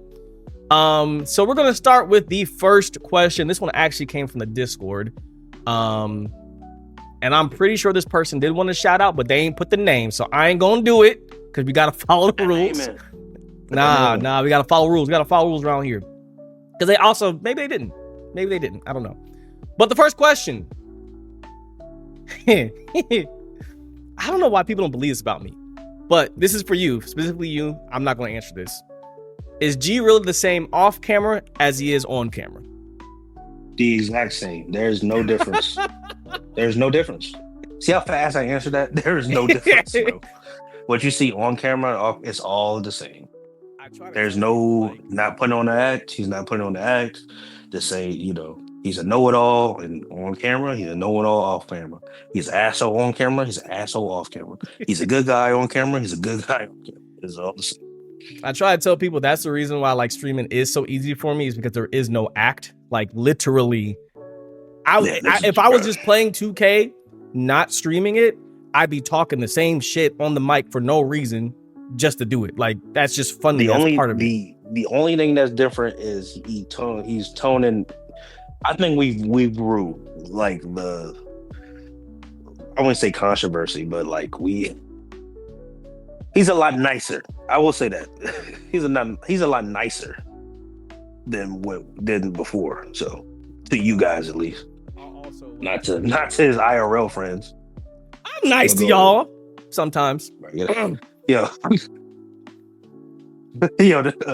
So we're going to start with the first question. This one actually came from the Discord. And I'm pretty sure this person did want to shout out, but they ain't put the name. So I ain't going to do it because we got to follow the rules. Nah, we got to follow rules. We got to follow rules around here. Because they also, maybe they didn't. I don't know. But the first question. I don't know why people don't believe this about me. But this is for you, specifically you. I'm not going to answer this. Is G really the same off camera as he is on camera? The exact same. There's no difference. There's no difference. See how fast I answered that? There is no difference, bro. What you see on camera, it's all the same. There's no not putting on the act. He's not putting on the act. To say, he's a know-it-all and on camera. He's a know-it-all off camera. He's an asshole on camera. He's an asshole off camera. He's a good guy on camera. He's a good guy on camera. It's all the same. I try to tell people that's the reason why streaming is so easy for me, is because there is no act. Literally, if I was just playing 2K, not streaming it, I'd be talking the same shit on the mic for no reason, just to do it. That's just funny. That's part of it. The only thing that's different is he's toning. I think we grew I wouldn't say controversy, but he's a lot nicer. I will say that he's a lot nicer than before. So to you guys, at least, also, not to his IRL friends. I'm nice to y'all sometimes. Yo,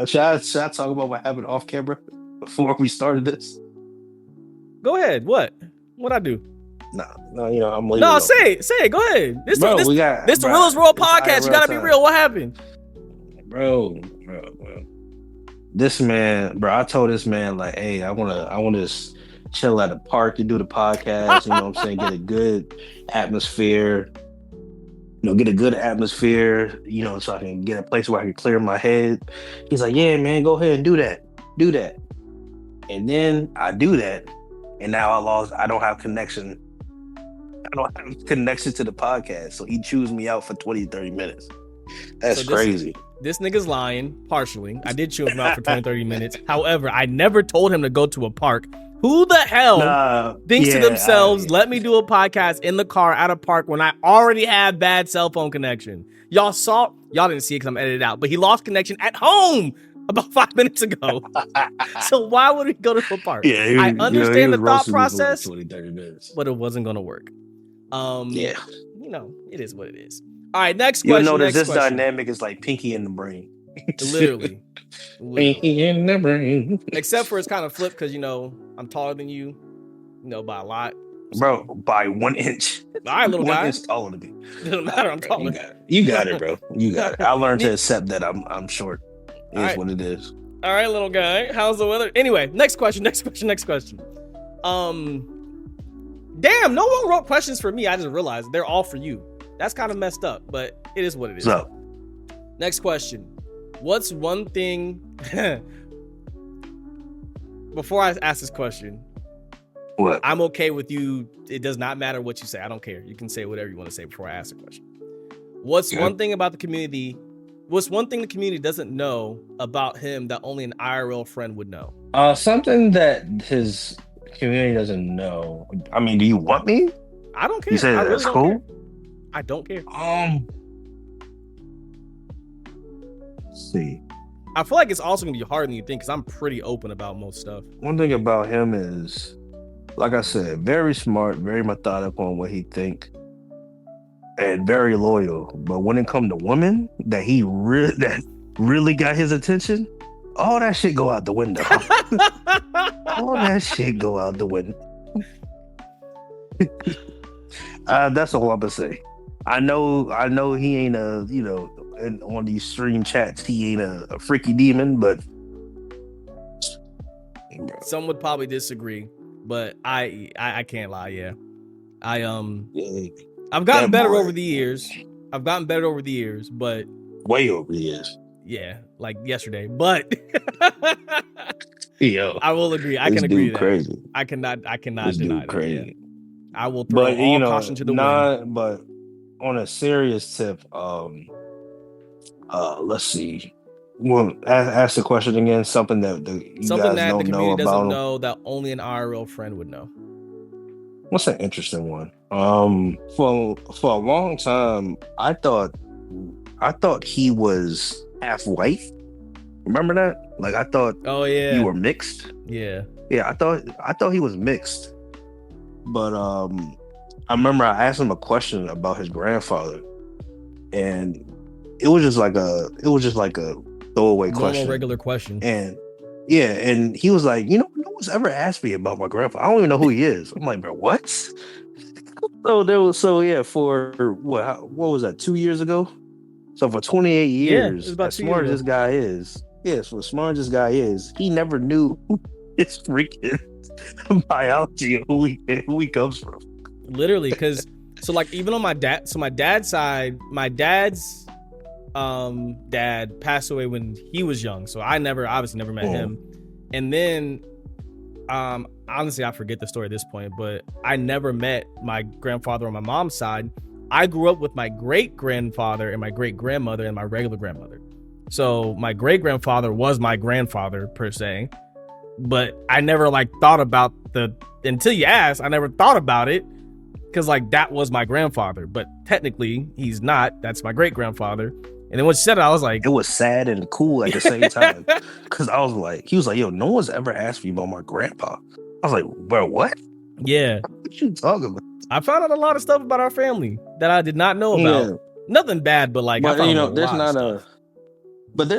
should I talk about what happened off camera before we started this? Go ahead. What I do? No, I'm leaving. No, say it. Go ahead. This the Realest World podcast. You gotta be real. What happened, bro? This man, bro. I told this man hey, I want to chill at a park and do the podcast. You know what I'm saying? Get a good atmosphere. Get a good atmosphere. So I can get a place where I can clear my head. He's like, yeah, man, go ahead and do that. And then I do that, and now I don't have connection. I don't have connection to the podcast, so he chews me out for 20-30 minutes. That's crazy. This nigga's lying, partially. I did chew him out for 20-30 minutes. However, I never told him to go to a park. Who the hell thinks to themselves, let me do a podcast in the car at a park when I already have bad cell phone connection? Y'all didn't see it because I'm edited out, but he lost connection at home about 5 minutes ago. So why would he go to a park? Yeah, I understand the thought process, 20-30 minutes. but it wasn't going to work. It is what it is. All right, next question. You notice this dynamic is like Pinky in the Brain. Literally. Pinky in the Brain. Except for it's kind of flipped because, I'm taller than you, by a lot. Bro, by 1 inch. All right, little guy. 1 inch taller than me. Doesn't matter, I'm taller. You got it, bro. You got it. I learned to accept that I'm short. It is what it is. All right, little guy. How's the weather? Anyway, next question. Damn, no one wrote questions for me. I just realized they're all for you. That's kind of messed up, but it is what it is. So, next question. What's one thing... Before I ask this question, what? I'm okay with you. It does not matter what you say. I don't care. You can say whatever you want to say before I ask the question. What's one thing about the community... What's one thing the community doesn't know about him that only an IRL friend would know? Something that his community doesn't know. I mean, do you want me? I don't care. You say that's cool? I don't care. Let's see. I feel like it's also gonna be harder than you think because I'm pretty open about most stuff. One thing about him is, like I said, very smart, very methodical on what he think, and very loyal. But when it comes to women, that really got his attention. all that shit go out the window. All that shit go out the window. That's all I'm gonna say. I know he ain't on these stream chats, he ain't a freaky demon, but some would probably disagree, but I can't lie. Yeah, I've gotten better over the years. But way over the years. Yeah, like yesterday. But yo, I will agree. I can agree with crazy. that. I cannot deny that. Crazy. Yeah. I will throw all caution to the wind. But on a serious tip, let's see. Well, ask the question again. Something that the community doesn't know that only an IRL friend would know. What's an interesting one? For a long time, I thought he was half white. Remember that? Like I thought. Oh yeah. You were mixed. Yeah. Yeah, I thought he was mixed. But I remember I asked him a question about his grandfather, and it was just like a throwaway question, regular question. And yeah, and he was like, no one's ever asked me about my grandfather. I don't even know who he is. I'm like, bro, what? For what was that? 2 years ago. So for 28 years, as smart as this guy is, he never knew his freaking biology and who he comes from. Literally, because even on my dad's side, my dad's dad passed away when he was young, so I obviously never met him. And then honestly, I forget the story at this point, but I never met my grandfather on my mom's side. I grew up with my great grandfather and my great grandmother and my regular grandmother. So my great grandfather was my grandfather per se, but I never thought about until you asked. I never thought about it because that was my grandfather, but technically he's not. That's my great grandfather. And then when she said it, I was like, it was sad and cool at the same time because I was like, he was like, yo, no one's ever asked me about my grandpa. I was like, bro, what? Yeah, what you talking about? I found out a lot of stuff about our family that I did not know about. Yeah. Nothing bad, but I found there's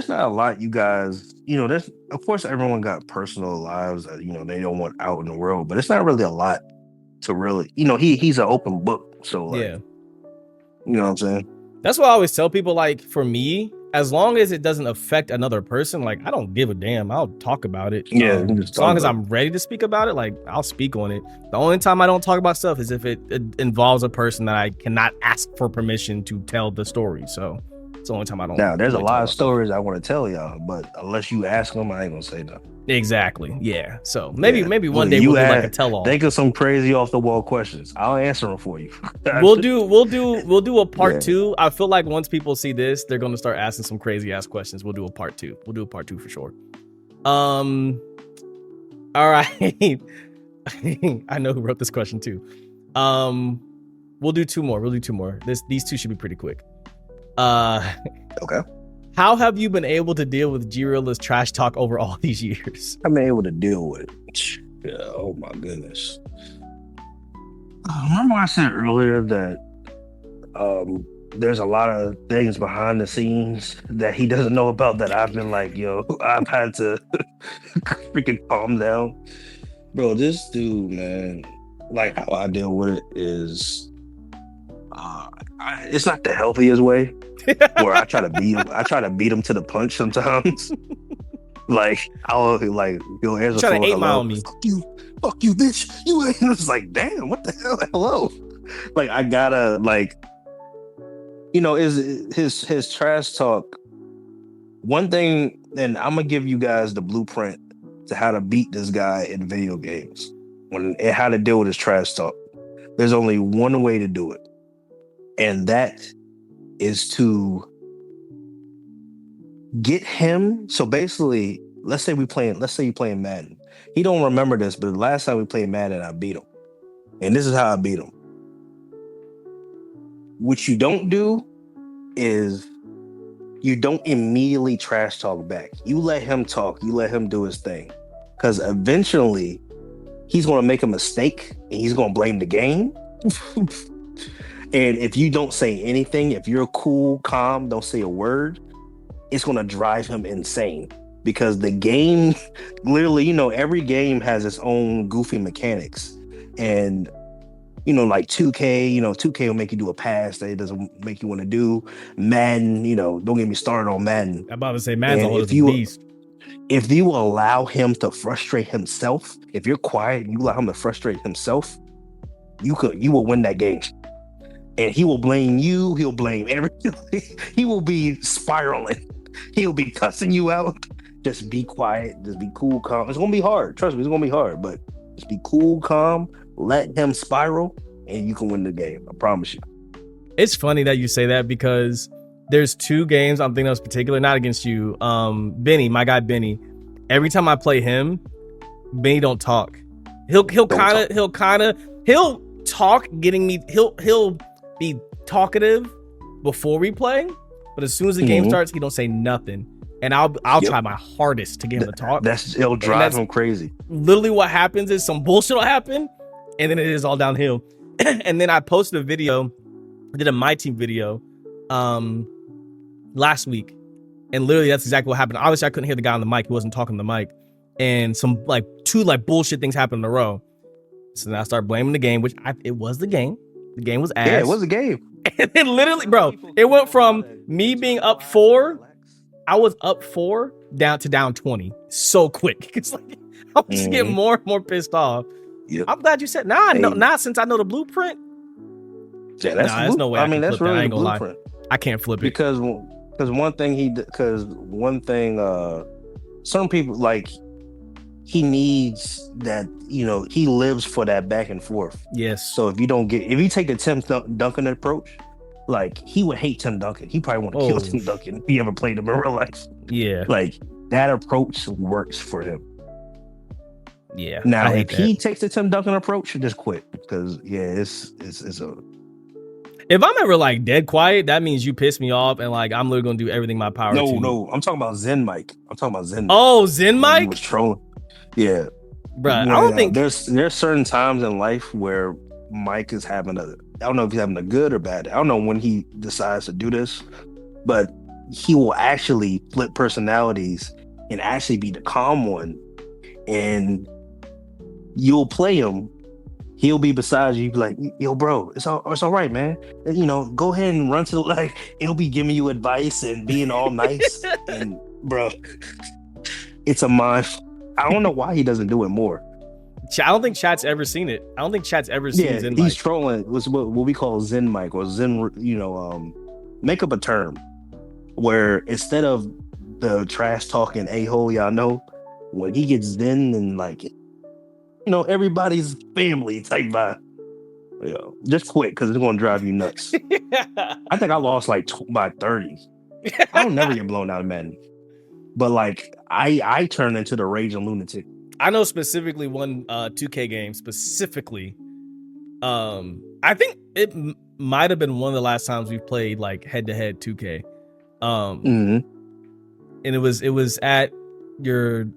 not a lot you guys, there's, of course, everyone got personal lives that, they don't want out in the world, but it's not really a lot to really, he's an open book. So yeah, you know what I'm saying? That's what I always tell people. For me, as long as it doesn't affect another person, I don't give a damn. I'll talk about it. Yeah. As long as I'm ready to speak about it, I'll speak on it. The only time I don't talk about stuff is if it involves a person that I cannot ask for permission to tell the story. So it's the only time I don't. Now, there's a lot of stories I want to tell y'all, but unless you ask them, I ain't gonna say nothing. Exactly. Yeah. So maybe one day we'll do a tell-all. Think of some crazy off the wall questions. I'll answer them for you. We'll do a part 2. I feel like once people see this, they're gonna start asking some crazy ass questions. We'll do a part 2. We'll do a part 2 for sure. All right. I know who wrote this question too. We'll do 2 more. These 2 should be pretty quick. Okay. How have you been able to deal with G-Rilla's trash talk over all these years? I've been able to deal with it. Yeah, oh my goodness. Remember I said earlier that there's a lot of things behind the scenes that he doesn't know about that I've been I've had to freaking calm down. Bro, this dude, man, how I deal with it is it's not the healthiest way. Where I try to beat him to the punch sometimes. I'll he'll answer try to 8 mile me. Fuck you, bitch. You ain't. It's damn, what the hell? Hello. I gotta is his trash talk. One thing, and I'm gonna give you guys the blueprint to how to beat this guy in video games and how to deal with his trash talk. There's only one way to do it, and that is to get him. So basically, let's say you're playing Madden. He don't remember this, but the last time we played Madden, I beat him. And this is how I beat him. What you don't do is you don't immediately trash talk back. You let him talk. You let him do his thing. Because eventually, he's going to make a mistake and he's going to blame the game. And if you don't say anything, if you're cool, calm, don't say a word, it's going to drive him insane because the game, literally, you know, every game has its own goofy mechanics, and you know, like 2K, you know, 2K will make you do a pass that it doesn't make you want to do. Madden, you know, don't get me started on Madden. I'm about to say Madden's And a whole beast. if you allow him to frustrate himself, if you're quiet and you allow him to frustrate himself, you will win that game. And he will blame you. He'll blame everything. He will be spiraling. He'll be cussing you out. Just be quiet. Just be cool, calm. It's gonna be hard. Trust me, it's gonna be hard. But just be cool, calm. Let him spiral, and you can win the game. I promise you. It's funny that you say that because there's two games I'm thinking of particular, not against you. Benny, my guy Benny. Every time I play him, Benny don't talk. He'll talk, getting me. He'll be talkative before we play, but as soon as the game starts, he don't say nothing. And I'll try my hardest to get him to talk. It'll drive him crazy. Literally, what happens is some bullshit will happen, and then it is all downhill. And then I posted a video, I did a My Team video, last week, and literally that's exactly what happened. Obviously, I couldn't hear the guy on the mic; he wasn't talking to the mic, and some two bullshit things happened in a row. So then I started blaming the game, it was the game. The game was ass. Yeah, it was a game. And then literally, bro, it went from me being up 4. I was up 4 down 20 so quick. It's like I was just getting more and more pissed off. Yep. I'm glad you said not since I know the blueprint. Yeah, there's no way. I mean, that's really the blueprint. I can't flip it because one thing some people like. He needs that, you know, he lives for that back and forth. Yes. So if you take the Tim Duncan approach, like he would hate Tim Duncan. He probably want to kill Tim Duncan if he ever played him in real life. Yeah. Like that approach works for him. Yeah. Now if he takes the Tim Duncan approach, just quit because it's a. If I'm ever dead quiet, that means you piss me off and I'm literally gonna do everything in my power. No, I'm talking about Zen Mike. Oh, Zen Mike? He was trolling. Yeah, bro. I don't think there's certain times in life where Mike is having I don't know if he's having a good or bad. I don't know when he decides to do this, but he will actually flip personalities and actually be the calm one, and you'll play him. He'll be beside you. You'll be like, yo, bro, it's all right, man. You know, go ahead and run to the he'll be giving you advice and being all nice, and bro, it's a mind. I don't know why he doesn't do it more. I don't think chat's ever seen it. I don't think chat's ever seen Zen Mike. He's trolling. It was what we call Zen Mike or Zen, make up a term where instead of the trash talking a-hole, y'all know, when he gets Zen and everybody's family type vibe, just quit because it's going to drive you nuts. I think I lost by 30. I don't never get blown out of Madden. But I turn into the raging lunatic. I know specifically one 2K game specifically. I think it might have been one of the last times we've played head-to-head 2K. And it was at the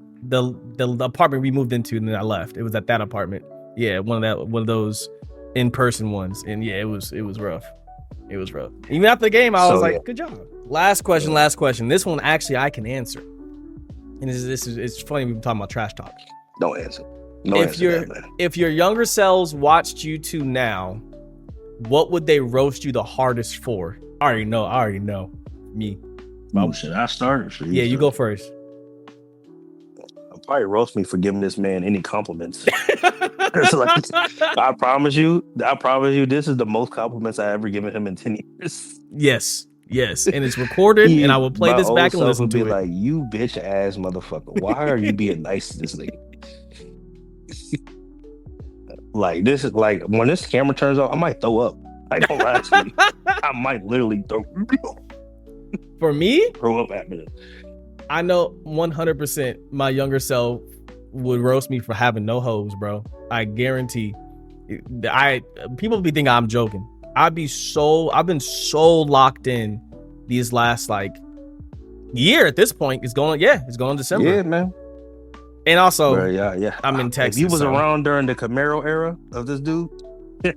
apartment we moved into, and then I left. It was at that apartment. Yeah, one of those in-person ones. And yeah, it was rough. It was rough. Even after the game, I was good job. Last question. This one actually I can answer. And it's funny we've been talking about trash talk. Don't answer. If your younger selves watched you two now, what would they roast you the hardest for? I already know. Me. Oh, should I start? Yeah, you go first. I'll probably roast me for giving this man any compliments. I promise you, this is the most compliments I ever given him in 10 years. Yes, and it's recorded, and I will play this back and listen to it. Like, you bitch ass motherfucker, why are you being nice to this nigga? This is when this camera turns off, I might throw up. I don't lie to you. I might literally throw. For me, throw up at me. I know 100% my younger self would roast me for having no hoes, bro. I guarantee. People be thinking I'm joking. I've been so locked in these last year at this point. It's going December. Yeah, man. And also, bro, yeah. I'm in Texas. If you was around during the Camaro era of this dude, yeah.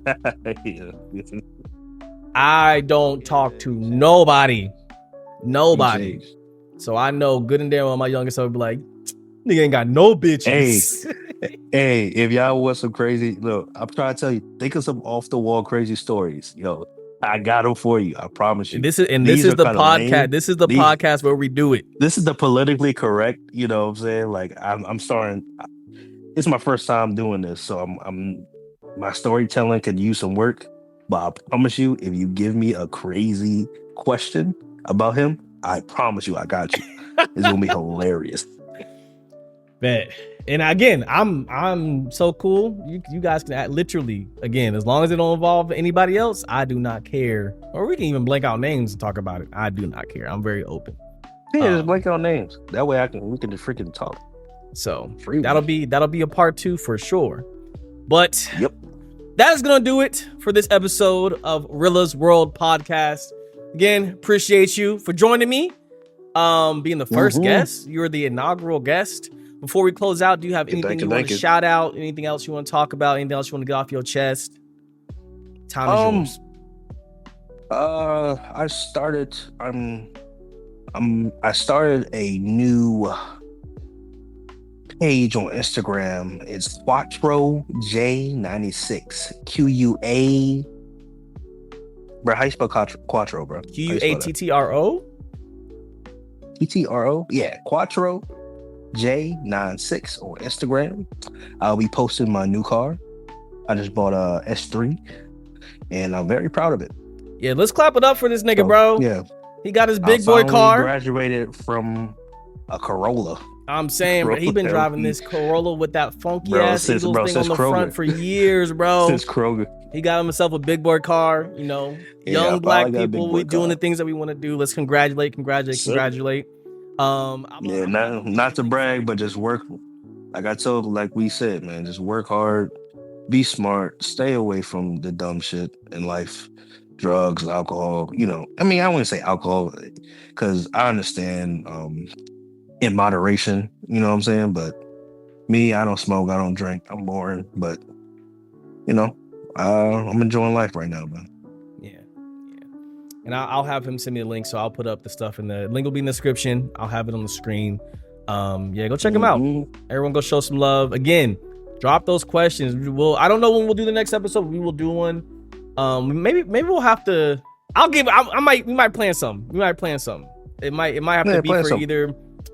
I don't talk to nobody. So I know good and damn well my youngest son would be like, nigga ain't got no bitches. Hey, if y'all want some crazy, look, I'm trying to tell you, think of some off the wall crazy stories. Yo, I got them for you. I promise you. This is the podcast. Lame. This is the podcast where we do it. This is the politically correct. You know what I'm saying? Like I'm starting. It's my first time doing this, so I'm my storytelling could use some work. But I promise you, if you give me a crazy question about him, I promise you, I got you. It's gonna be hilarious. Bet. And again, I'm so cool. You guys can act literally, again, as long as it don't involve anybody else, I do not care. Or we can even blank out names and talk about it. I do not care. I'm very open. Yeah, just blank out names. That way we can just freaking talk. So that'll be a part 2 for sure. But yep, that is gonna do it for this episode of Realla's World Podcast. Again, appreciate you for joining me. Being the first guest. You're the inaugural guest. Before we close out, do you have anything you want to shout out? Anything else you want to talk about? Anything else you want to get off your chest? Time is yours. I started a new page on Instagram. It's Quattro J96 QUA. Bro, how you spell Quattro, bro? QUATTRO? TTRO? Yeah, Quattro J96 on Instagram. I'll be posting my new car. I just bought a S3 and I'm very proud of it. Yeah, let's clap it up for this nigga, bro. Yeah. He got his big boy car. Graduated from a Corolla. I'm saying, bro, he been driving this Corolla with that funky ass Eagles thing on the front for years, bro. Since Kroger. He got himself a big boy car, you know. Young black people, we doing the things that we want to do. Let's congratulate. Not to brag, but just work. Like I told, like we said, man, just work hard, be smart, stay away from the dumb shit in life, drugs, alcohol. You know, I mean, I wouldn't say alcohol because I understand in moderation. You know what I'm saying? But me, I don't smoke, I don't drink, I'm boring. But you know, I'm enjoying life right now, man. And I'll have him send me a link, so I'll put up the stuff in the link will be in the description. I'll have it on the screen. Go check him out. Everyone go show some love. Again, drop those questions. I don't know when we'll do the next episode. We will do one. Maybe we'll have to. We might plan something. It might have to be for either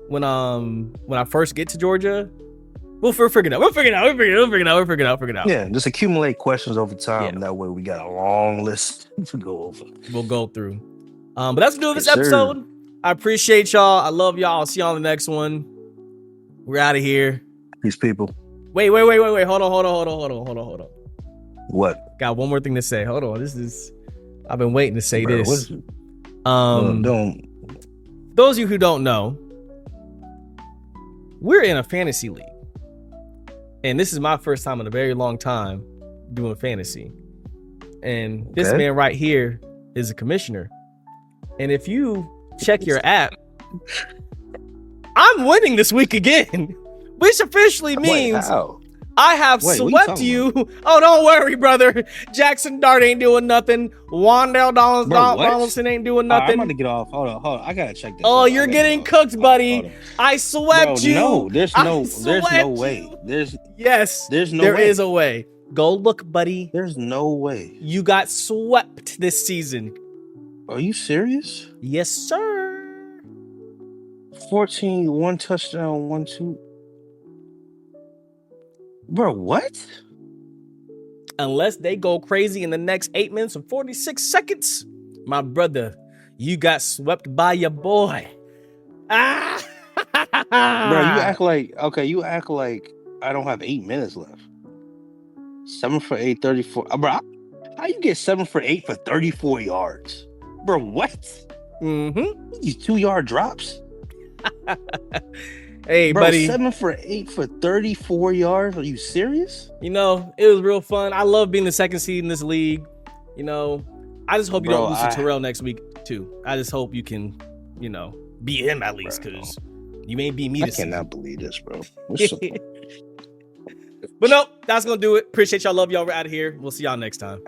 when I first get to Georgia. We'll figure it out. Yeah, just accumulate questions over time. Yeah. That way we got a long list to go over. We'll go through. But that's the end of this episode. Sir. I appreciate y'all. I love y'all. I'll see y'all on the next one. We're out of here. Peace, people. Wait. Hold on. What? Got one more thing to say. Hold on. I've been waiting to say this. Don't. Those of you who don't know, we're in a fantasy league. And this is my first time in a very long time doing fantasy. And this man right here is a commissioner. And if you check your app, I'm winning this week again, which officially means I have swept you. Oh, don't worry, brother. Jackson Dart ain't doing nothing. Wandale Donaldson ain't doing nothing. I'm about to get off. Hold on. I gotta check this. Oh, you're getting cooked, buddy. I swept you. No, there's no way. There is a way. Go look, buddy. There's no way. You got swept this season. Are you serious? Yes, sir. 14, 1 touchdown, 1, 2. Bro, what? Unless they go crazy in the next 8 minutes and 46 seconds, my brother, you got swept by your boy. Bro, you act like I don't have 8 minutes left. 7 for 8, 34. Bro, how you get 7 for 8 for 34 yards? Bro, what? These 2-yard drops? Hey, bro, buddy. 7 for 8 for 34 yards? Are you serious? You know, it was real fun. I love being the second seed in this league. You know, I just hope you don't lose to Terrell next week, too. I just hope you can, beat him at least, because you may beat me. I cannot believe this, bro. But no, that's going to do it. Appreciate y'all. Love y'all. We're out of here. We'll see y'all next time.